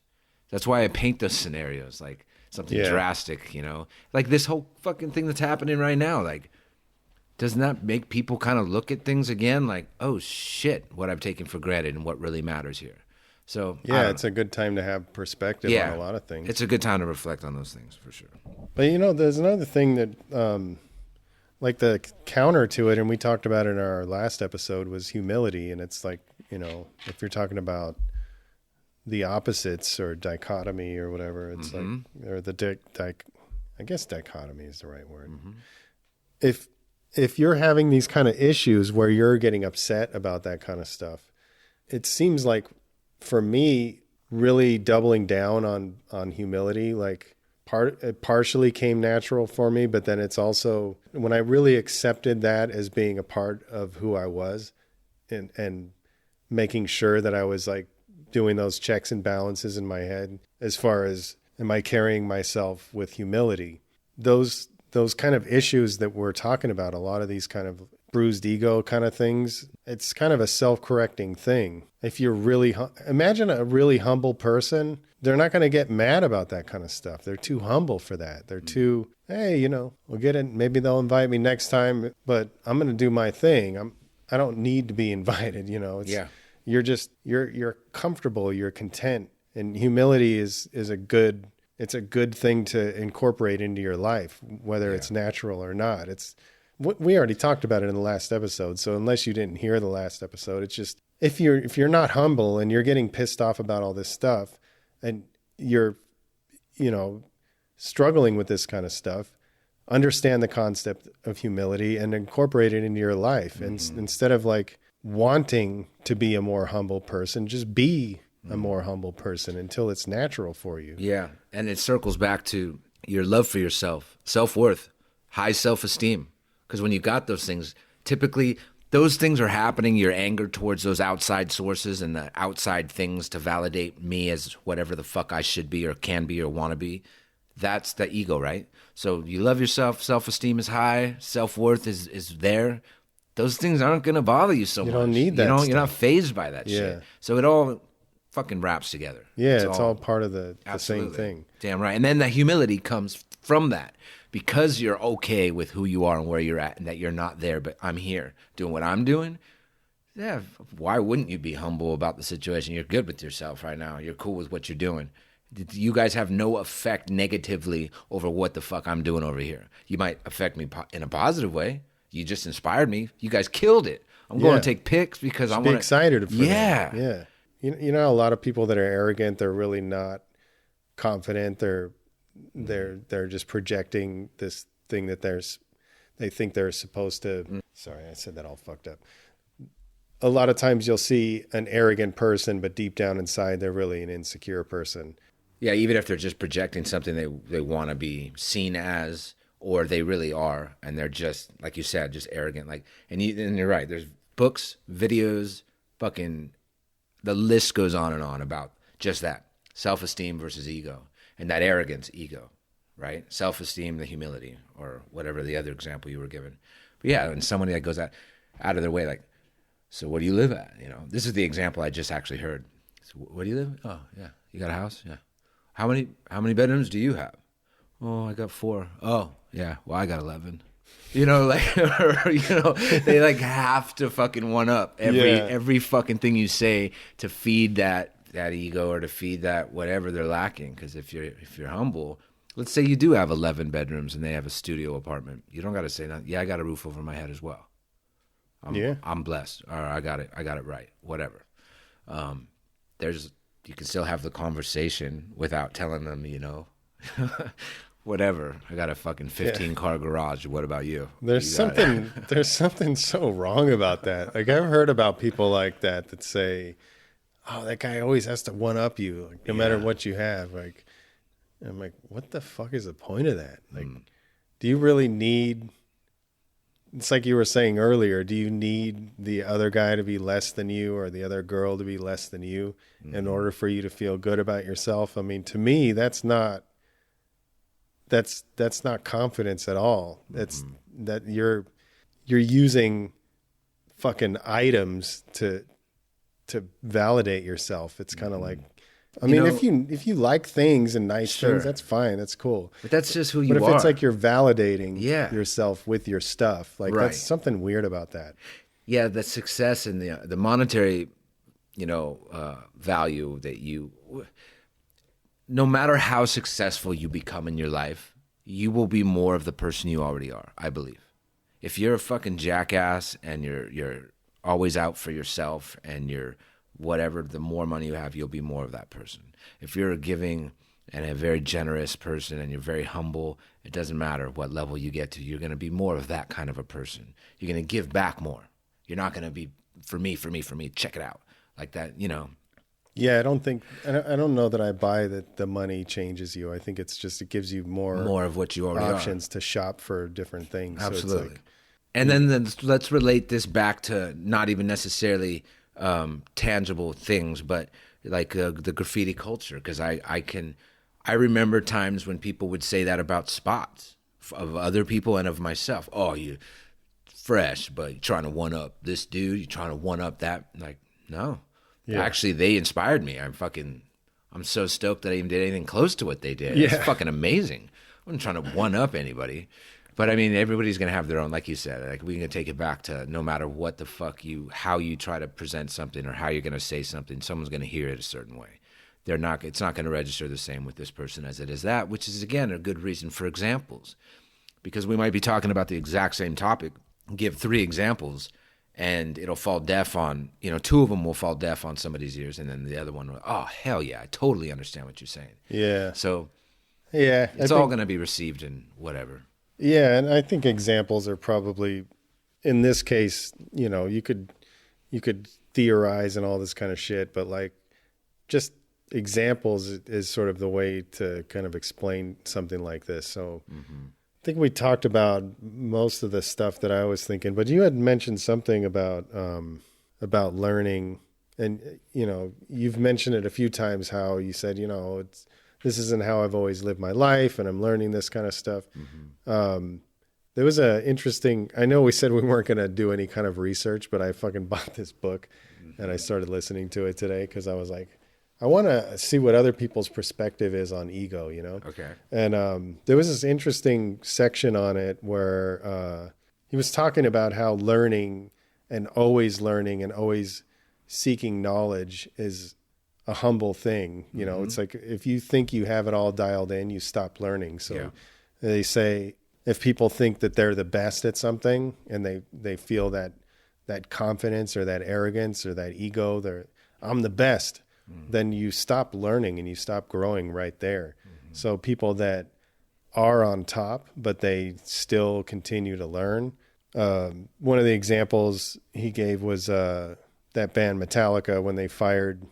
That's why I paint those scenarios, like something drastic, you know? Like this whole fucking thing that's happening right now, like, doesn't that make people kind of look at things again like, oh shit, what I've taken for granted and what really matters here? So yeah, it's a good time to have perspective on a lot of things. It's a good time to reflect on those things, for sure. But, you know, there's another thing that, like the counter to it, and we talked about it in our last episode, was humility. And it's like, you know, if you're talking about the opposites or dichotomy or whatever, it's like, or the I guess dichotomy is the right word. If you're having these kind of issues where you're getting upset about that kind of stuff, it seems like, for me, really doubling down on humility, like it partially came natural for me, but then it's also, when I really accepted that as being a part of who I was, and making sure that I was like doing those checks and balances in my head as far as, am I carrying myself with humility? Those kind of issues that we're talking about, a lot of these kind of bruised ego kind of things, it's kind of a self-correcting thing. If you're really, imagine a really humble person, they're not going to get mad about that kind of stuff. They're too humble for that. They're too, hey, we'll get it. Maybe they'll invite me next time, but I'm going to do my thing. I don't need to be invited. You're comfortable, you're content, and humility is it's a good thing to incorporate into your life, whether it's natural or not. We already talked about it in the last episode. So unless you didn't hear the last episode, it's just, if you're not humble and you're getting pissed off about all this stuff and you're, struggling with this kind of stuff, understand the concept of humility and incorporate it into your life. And instead of like wanting to be a more humble person, just be a more humble person until it's natural for you. Yeah. And it circles back to your love for yourself, self-worth, high self-esteem. Because when you got those things, typically those things are happening. Your anger towards those outside sources and the outside things to validate me as whatever the fuck I should be or can be or want to be. That's the ego, right? So you love yourself, self-esteem is high, self-worth is there. Those things aren't going to bother you so much. You don't need that stuff. You're not fazed by that shit. So it all fucking wraps together. Yeah, it's all part of the same thing. Damn right. And then the humility comes from that. Because you're okay with who you are and where you're at and that you're not there, but I'm here doing what I'm doing. Yeah, why wouldn't you be humble about the situation? You're good with yourself right now. You're cool with what you're doing. You guys have no effect negatively over what the fuck I'm doing over here. You might affect me in a positive way. You just inspired me. You guys killed it. I'm going to take pics because I want to be excited for them. Yeah. You know, a lot of people that are arrogant, they're really not confident. They're just projecting this thing that they think they're supposed to. Sorry, I said that all fucked up. A lot of times you'll see an arrogant person, but deep down inside, they're really an insecure person. Yeah, even if they're just projecting something they want to be seen as, or they really are, and they're just, like you said, just arrogant. And you're right. There's books, videos, fucking, the list goes on and on about just that. Self-esteem versus ego. And that arrogance, ego, right? Self-esteem, the humility, or whatever the other example you were given. But yeah, and somebody that goes out of their way, like, so where do you live at? This is the example I just actually heard. So where do you live? Oh, yeah. You got a house? Yeah. How many bedrooms do you have? Oh, I got 4. Oh, yeah. Well, I got 11. They like have to fucking one up every fucking thing you say to feed that ego or to feed that whatever they're lacking. Because if you're humble, let's say you do have 11 bedrooms and they have a studio apartment, you don't got to say nothing. Yeah, I got a roof over my head as well. I'm blessed, or I got it right, whatever. You can still have the conversation without telling them, whatever. I got a fucking 15-car garage. What about you? There's something so wrong about that. Like, I've heard about people like that say, oh, that guy always has to one up you, like, no matter what you have. Like, I'm like, what the fuck is the point of that? Like, do you really need? It's like you were saying earlier. Do you need the other guy to be less than you or the other girl to be less than you in order for you to feel good about yourself? I mean, to me, that's not confidence at all. That's that you're using fucking items to validate yourself. It's kind of like, I mean, if you like things and nice things, that's fine. That's cool. But that's just who you are. But if it's like you're validating yourself with your stuff, like that's something weird about that. Yeah, the success and the monetary, value that no matter how successful you become in your life, you will be more of the person you already are, I believe. If you're a fucking jackass and you're always out for yourself and you're whatever, the more money you have, you'll be more of that person. If you're a giving and a very generous person and you're very humble, it doesn't matter what level you get to, you're going to be more of that kind of a person. You're going to give back more. You're not going to be for me, check it out. Like that, Yeah, I don't know that I buy that the money changes you. I think it's just, it gives you more of what you already options to shop for different things. Absolutely. So it's like, and then let's relate this back to not even necessarily tangible things, but like the graffiti culture. Because I remember times when people would say that about spots of other people and of myself. Oh, you fresh, but you're trying to one up this dude. You're trying to one up that. Like, no. Yeah. Actually, they inspired me. I'm so stoked that I even did anything close to what they did. Yeah. It's fucking amazing. I'm not trying to one up anybody, but I mean, everybody's gonna have their own. Like you said, like we can take it back to no matter what the fuck how you try to present something or how you're gonna say something, someone's gonna hear it a certain way. It's not gonna register the same with this person as it is that, which is again a good reason for examples, because we might be talking about the exact same topic, give 3 examples, and it'll fall deaf on, 2 of them will fall deaf on somebody's ears, and then the other one will, oh, hell yeah, I totally understand what you're saying. Yeah. So, yeah, it's all going to be received in whatever. Yeah, and I think examples are probably, in this case, you could theorize and all this kind of shit, but like just examples is sort of the way to kind of explain something like this. So I think we talked about most of the stuff that I was thinking, but you had mentioned something about learning, and you've mentioned it a few times how you said this isn't how I've always lived my life, and I'm learning this kind of stuff. There was a interesting. I know we said we weren't going to do any kind of research, but I fucking bought this book, and I started listening to it today because I was like, I want to see what other people's perspective is on ego, Okay. And there was this interesting section on it where he was talking about how learning and always seeking knowledge is a humble thing. It's like if you think you have it all dialed in, you stop learning. So they say if people think that they're the best at something and they feel that confidence or that arrogance or that ego, I'm the best. Then you stop learning and you stop growing right there. So people that are on top, but they still continue to learn. One of the examples he gave was that band Metallica when they fired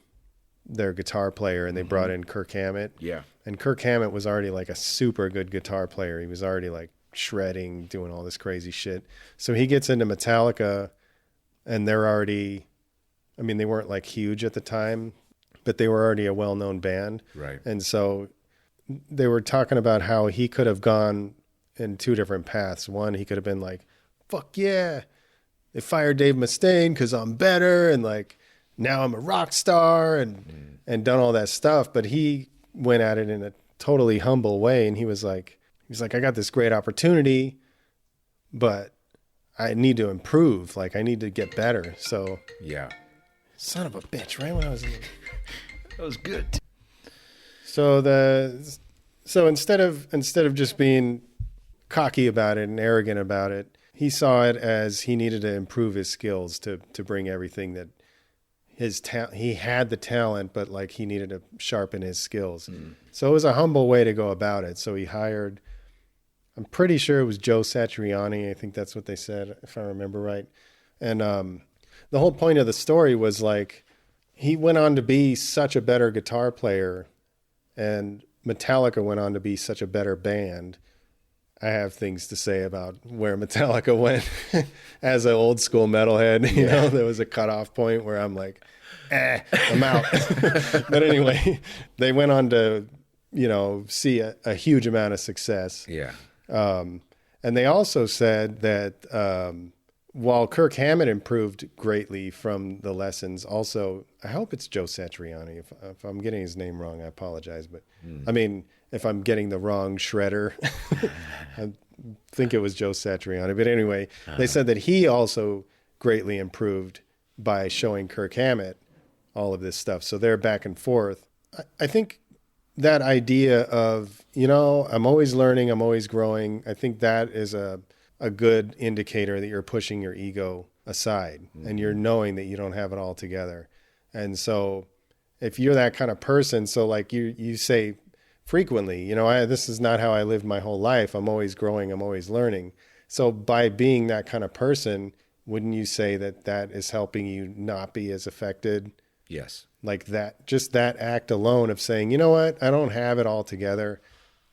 their guitar player and they brought in Kirk Hammett. Yeah. And Kirk Hammett was already like a super good guitar player. He was already like shredding, doing all this crazy shit. So he gets into Metallica and they're already, they weren't like huge at the time, but they were already a well-known band. Right. And so they were talking about how he could have gone in 2 different paths. One, he could have been like, fuck yeah, they fired Dave Mustaine because I'm better. And like, now I'm a rock star and done all that stuff. But he went at it in a totally humble way. And he was like, I got this great opportunity, but I need to improve. Like I need to get better. So yeah. Son of a bitch, right when I was in That was good. So instead of just being cocky about it and arrogant about it, he saw it as he needed to improve his skills to bring everything that he had the talent, but like he needed to sharpen his skills. So it was a humble way to go about it. So he hired, I'm pretty sure it was Joe Satriani. I think that's what they said, if I remember right. And the whole point of the story was like, he went on to be such a better guitar player, and Metallica went on to be such a better band. I have things to say about where Metallica went as an old school metalhead. There was a cutoff point where I'm like, I'm out. But anyway, they went on to, see a huge amount of success. Yeah. And they also said that while Kirk Hammett improved greatly from the lessons, also, I hope it's Joe Satriani. If I'm getting his name wrong, I apologize. But if I'm getting the wrong shredder, I think it was Joe Satriani. But anyway, they said that he also greatly improved by showing Kirk Hammett all of this stuff. So they're back and forth. I think that idea of, I'm always learning, I'm always growing, I think that is a good indicator that you're pushing your ego aside and you're knowing that you don't have it all together. And so if you're that kind of person, so like you say frequently, this is not how I lived my whole life. I'm always growing. I'm always learning. So by being that kind of person, wouldn't you say that is helping you not be as affected? Yes. Like that, just that act alone of saying, you know what, I don't have it all together.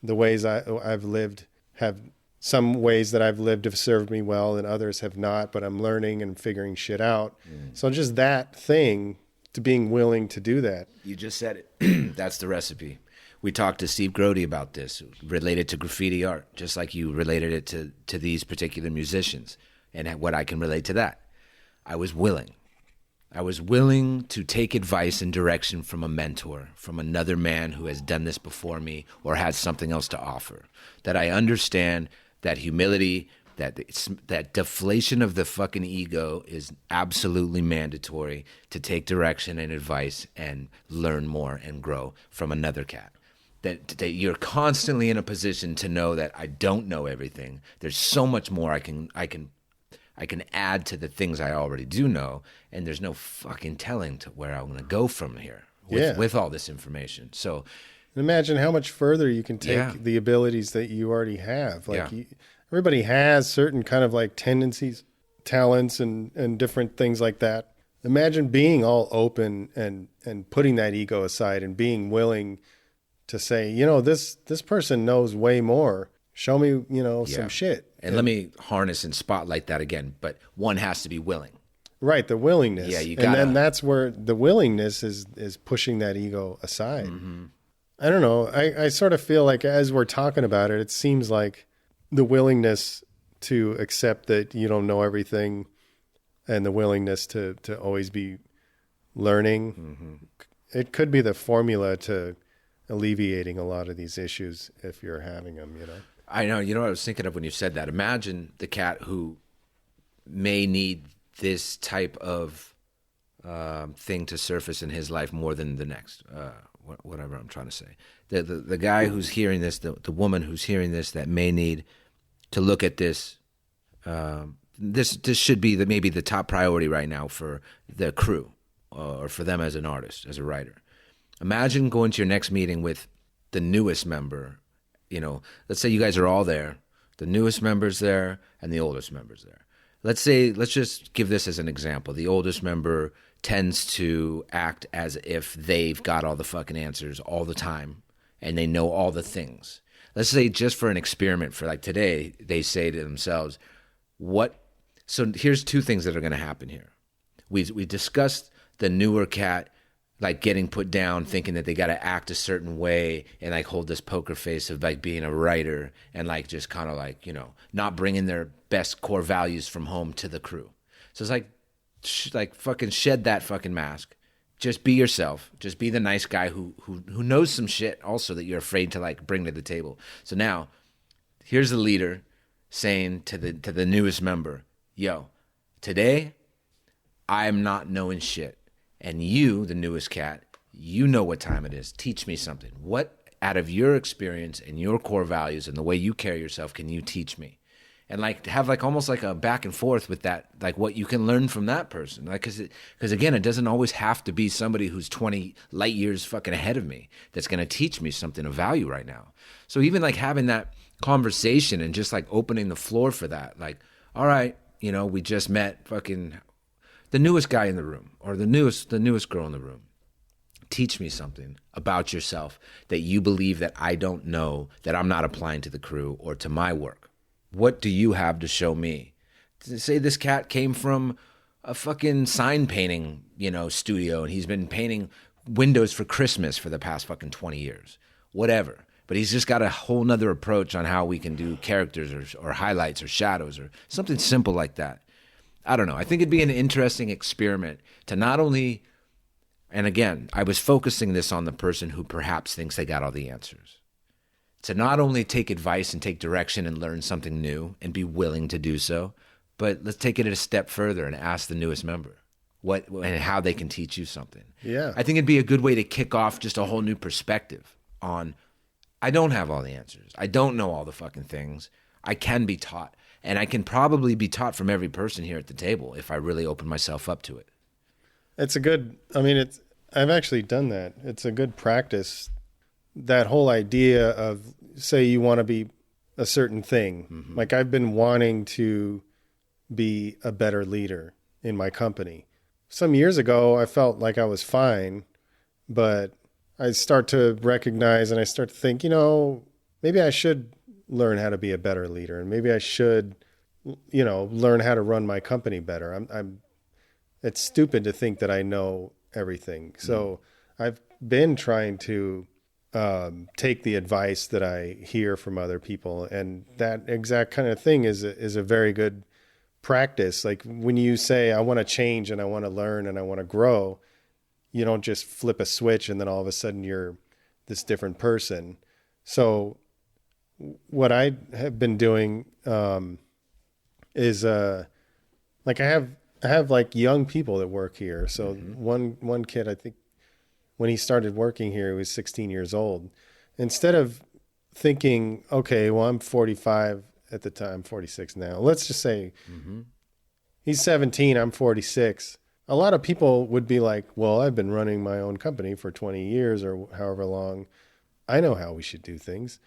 The ways I've lived have some ways that I've lived have served me well and others have not, but I'm learning and figuring shit out. So just that thing, to being willing to do that. You just said it. That's the recipe. We talked to Steve Grody about this, related to graffiti art, just like you related it to these particular musicians and what I can relate to that. I was willing. I was willing to take advice and direction from a mentor, from another man who has done this before me or has something else to offer. That I understand that humility, that deflation of the fucking ego is absolutely mandatory to take direction and advice and learn more and grow from another cat. That you're constantly in a position to know that I don't know everything. There's so much more I can add to the things I already do know, and there's no fucking telling to where I'm going to go from here with all this information. So imagine how much further you can take the abilities that you already have. Like everybody has certain kind of like tendencies, talents, and different things like that. Imagine being all open and putting that ego aside and being willing to say, this person knows way more. Show me, some shit. And let me harness and spotlight that again. But one has to be willing. Right, the willingness. Yeah, you got. And then that's where the willingness is pushing that ego aside. Mm-hmm. I don't know. I sort of feel like as we're talking about it, it seems like the willingness to accept that you don't know everything and the willingness to always be learning, it could be the formula to alleviating a lot of these issues if you're having them, I know. You know what I was thinking of when you said that? Imagine the cat who may need this type of thing to surface in his life more than the next, whatever I'm trying to say. The guy who's hearing this, the woman who's hearing this that may need to look at this, this should be maybe the top priority right now for the crew or for them as an artist, as a writer. Imagine going to your next meeting with the newest member. Let's say you guys are all there, the newest member's there and the oldest member's there. Let's just give this as an example. The oldest member tends to act as if they've got all the fucking answers all the time and they know all the things. Let's say just for an experiment for like today, they say to themselves, so here's two things that are going to happen here. We discussed the newer cat like getting put down, thinking that they got to act a certain way and like hold this poker face of like being a writer and like just kind of like, not bringing their best core values from home to the crew. So it's like fucking shed that fucking mask. Just be yourself. Just be the nice guy who knows some shit also that you're afraid to like bring to the table. So now here's the leader saying to the newest member, yo, today I'm not knowing shit. And you, the newest cat, you know what time it is. Teach me something. What out of your experience and your core values and the way you carry yourself can you teach me? And like have like almost like a back and forth with that, like what you can learn from that person. Like, because again, it doesn't always have to be somebody who's 20 light years fucking ahead of me that's going to teach me something of value right now. So even like having that conversation and just like opening the floor for that, like, all right, we just met fucking the newest guy in the room or the newest girl in the room. Teach me something about yourself that you believe that I don't know, that I'm not applying to the crew or to my work. What do you have to show me? Say this cat came from a fucking sign painting, studio, and he's been painting windows for Christmas for the past fucking 20 years. Whatever. But he's just got a whole nother approach on how we can do characters or highlights or shadows or something simple like that. I don't know. I think it'd be an interesting experiment to not only, and again, I was focusing this on the person who perhaps thinks they got all the answers, to not only take advice and take direction and learn something new and be willing to do so, but let's take it a step further and ask the newest member what and how they can teach you something. Yeah. I think it'd be a good way to kick off just a whole new perspective on, I don't have all the answers. I don't know all the fucking things. I can be taught. And I can probably be taught from every person here at the table if I really open myself up to it. I've actually done that. It's a good practice. That whole idea of, say you want to be a certain thing. Mm-hmm. Like I've been wanting to be a better leader in my company. Some years ago, I felt like I was fine, but I start to recognize and I start to think, maybe I should learn how to be a better leader, and maybe I should, learn how to run my company better. It's stupid to think that I know everything. So I've been trying to take the advice that I hear from other people, and that exact kind of thing is a very good practice. Like when you say, I want to change and I want to learn and I want to grow, you don't just flip a switch and then all of a sudden you're this different person. So what I have been doing is like I have like young people that work here. So one kid, I think when he started working here, he was 16 years old. Instead of thinking, okay, well, I'm 45 at the time, 46 now. Let's just say he's 17, I'm 46. A lot of people would be like, well, I've been running my own company for 20 years or however long. I know how we should do things.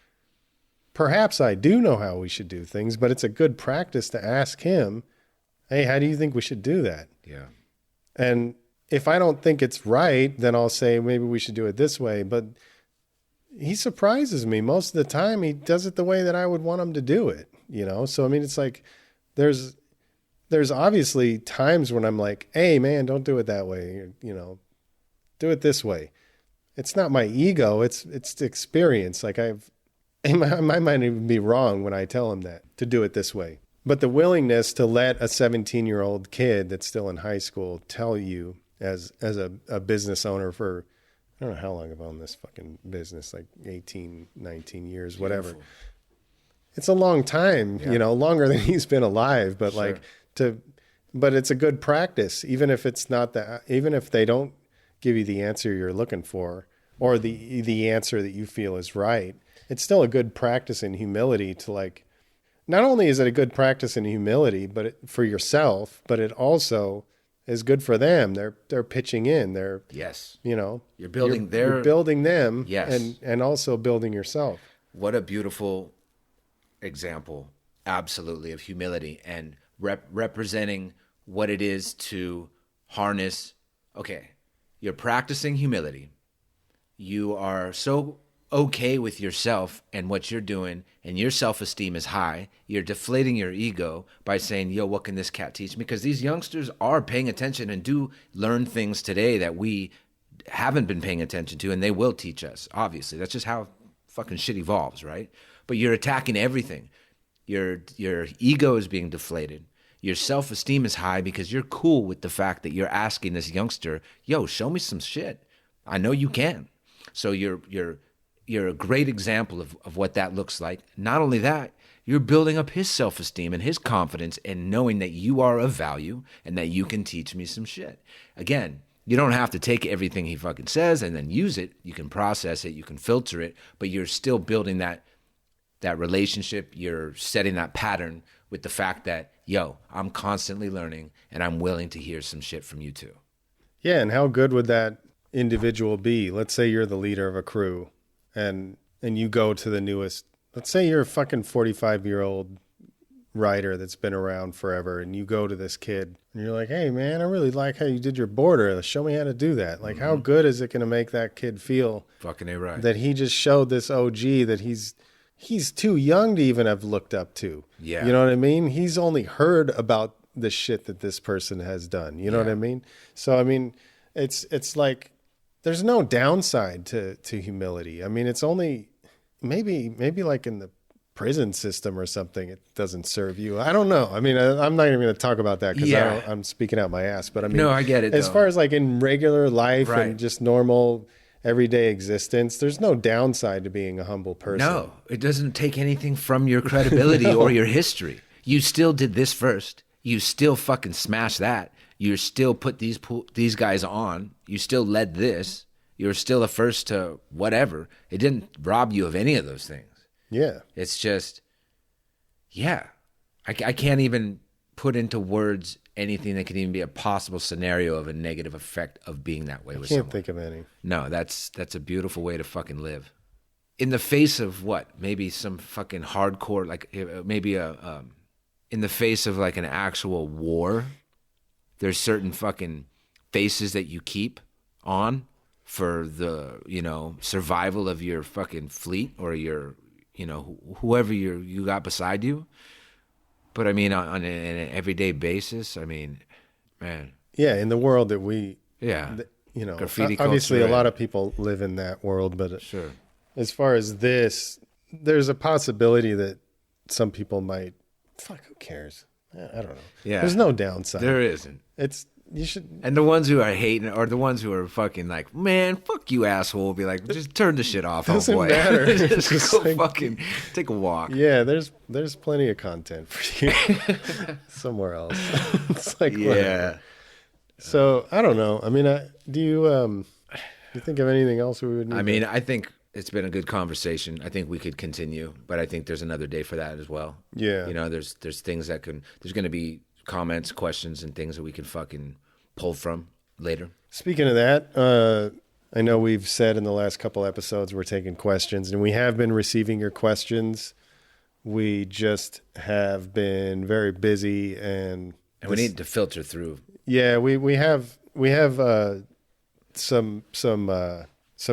Perhaps I do know how we should do things, but it's a good practice to ask him, hey, how do you think we should do that? Yeah. And if I don't think it's right, then I'll say maybe we should do it this way. But he surprises me. Most of the time, he does it the way that I would want him to do it, you know? So, I mean, it's like there's obviously times when I'm like, hey, man, don't do it that way. You know, do it this way. It's not my ego. It's the experience. Like I might even be wrong when I tell him that, to do it this way. But the willingness to let a 17-year-old kid that's still in high school tell you as a business owner for, I don't know how long I've owned this fucking business, like 18, 19 years, whatever. Beautiful. It's a long time, you know, longer than he's been alive, but Sure. but it's a good practice, even if it's not even if they don't give you the answer you're looking for or the answer that you feel is right. It's still a good practice in humility to like, not only is it a good practice in humility, but for yourself, but it also is good for them. They're pitching in. They're, yes, you know, you're building you're building them. Yes. And also building yourself. What a beautiful example. Absolutely, of humility and representing what it is to harness. Okay. You're practicing humility. You are so okay with yourself and what you're doing, and your self-esteem is high. You're deflating your ego by saying, yo, what can this cat teach me? Because these youngsters are paying attention and do learn things today that we haven't been paying attention to, and they will teach us, obviously. That's just how fucking shit evolves, right? But you're attacking everything. Your ego is being deflated. Your self-esteem is high because you're cool with the fact that you're asking this youngster, yo, show me some shit. I know you can. So you're a great example of what that looks like. Not only that, you're building up his self-esteem and his confidence and knowing that you are of value and that you can teach me some shit. Again, you don't have to take everything he fucking says and then use it. You can process it, you can filter it, but you're still building that relationship. You're setting that pattern with the fact that, yo, I'm constantly learning and I'm willing to hear some shit from you too. Yeah, and how good would that individual be? Let's say you're the leader of a crew and you go to the newest, let's say you're a fucking 45-year-old writer that's been around forever, and you go to this kid and you're like, hey man, I really like how you did your border. Show me how to do that. Like, how good is it going to make that kid feel Fucking A right. that he just showed this OG that he's too young to even have looked up to. Yeah. You know what I mean? He's only heard about the shit that this person has done. You know what I mean? So, I mean, it's like, there's no downside to humility. I mean, it's only maybe like in the prison system or something, it doesn't serve you. I don't know. I mean, I'm not even going to talk about that because I'm speaking out my ass. But I mean, no, I get it. As though. far as like in regular life Right. and just normal everyday existence, there's no downside to being a humble person. No, it doesn't take anything from your credibility or your history. You still did this first. You still fucking smashed that. You still put these guys on. You still led this. You're still the first to whatever. It didn't rob you of any of those things. Yeah. It's just, yeah. I can't even put into words anything that could even be a possible scenario of a negative effect of being that way with someone. Can't think of any. No, that's a beautiful way to fucking live. In the face of what? Maybe some fucking hardcore, like maybe in the face of like an actual war, there's certain fucking faces that you keep on for the, survival of your fucking fleet or your, whoever you got beside you. But I mean, on an everyday basis, I mean, man. Yeah, in the world that we, graffiti obviously culture, a lot of people live in that world, but sure. As far as this, there's a possibility that some people might, who cares? I don't know. Yeah. There's no downside. There isn't. You should. And the ones who are hating or the ones who are fucking like, man, fuck you, asshole, will be like, just turn the shit off, Doesn't boy. matter. Just go like, fucking take a walk. Yeah, there's plenty of content for you somewhere else. It's like, yeah. Whatever. So I don't know. I mean, do you think of anything else we would need? I mean, I think it's been a good conversation. I think we could continue, but I think there's another day for that as well. Yeah. You know, there's things that there's going to be comments, questions, and things that we can fucking pull from later. Speaking of that, I know we've said in the last couple episodes we're taking questions, and we have been receiving your questions. We just have been very busy, and we need to filter through. Yeah, we have some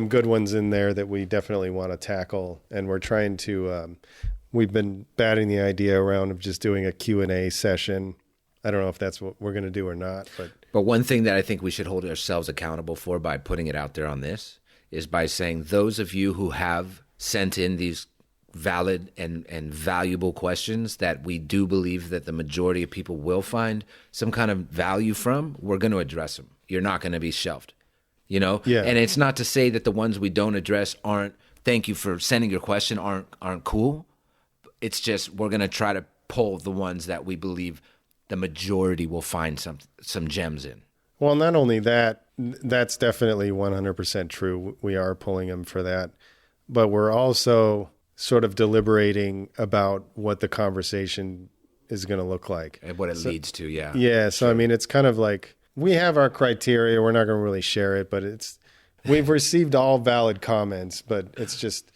good ones in there that we definitely want to tackle, and we're trying to. We've been batting the idea around of just doing a Q&A session. I don't know if that's what we're going to do or not, but one thing that I think we should hold ourselves accountable for by putting it out there on this is by saying those of you who have sent in these valid and valuable questions that we do believe that the majority of people will find some kind of value from, we're going to address them. You're not going to be shelved, you know? Yeah. And it's not to say that the ones we don't address aren't, thank you for sending your question, aren't cool. It's just we're going to try to pull the ones that we believe the majority will find some gems in. Well, not only that, that's definitely 100% true. We are pulling them for that. But we're also sort of deliberating about what the conversation is going to look like. And what it leads to, yeah. Yeah, so I mean, it's kind of like we have our criteria. We're not going to really share it, but we've received all valid comments, but it's just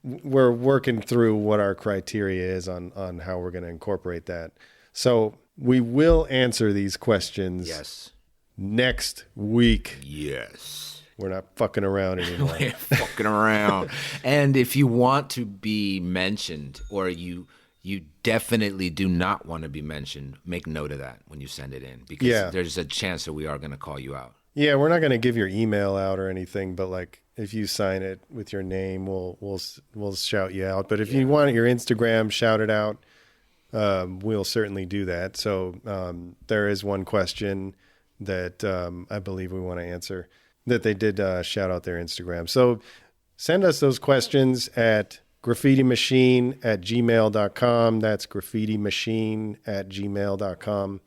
we're working through what our criteria is on how we're going to incorporate that. So we will answer these questions next week. Yes. We're not fucking around anymore. We're fucking around. And if you want to be mentioned or you definitely do not want to be mentioned, make note of that when you send it in because there's a chance that we are going to call you out. Yeah, we're not going to give your email out or anything, but like if you sign it with your name, we'll shout you out. But if you want your Instagram shouted out, we'll certainly do that. So there is one question that I believe we want to answer that they did shout out their Instagram. So send us those questions at graffitimachine@gmail.com. That's graffitimachine@gmail.com.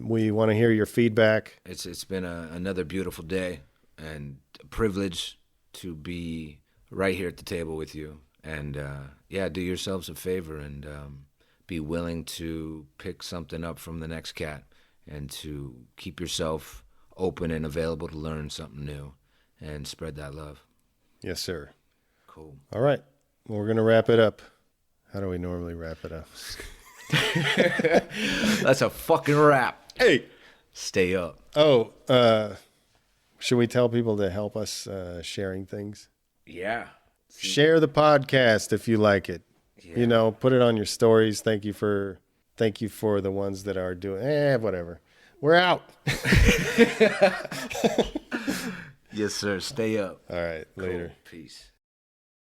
We want to hear your feedback. It's been another beautiful day and a privilege to be right here at the table with you. And do yourselves a favor and be willing to pick something up from the next cat and to keep yourself open and available to learn something new and spread that love. Yes, sir. Cool. All right. Well, we're going to wrap it up. How do we normally wrap it up? That's a fucking wrap. Hey. Stay up. Oh, should we tell people to help us sharing things? Yeah. Share the podcast if you like it. Yeah. You know, put it on your stories. Thank you for the ones that are doing whatever. We're out. Yes, sir. Stay up. All right. Later. Cool. Peace.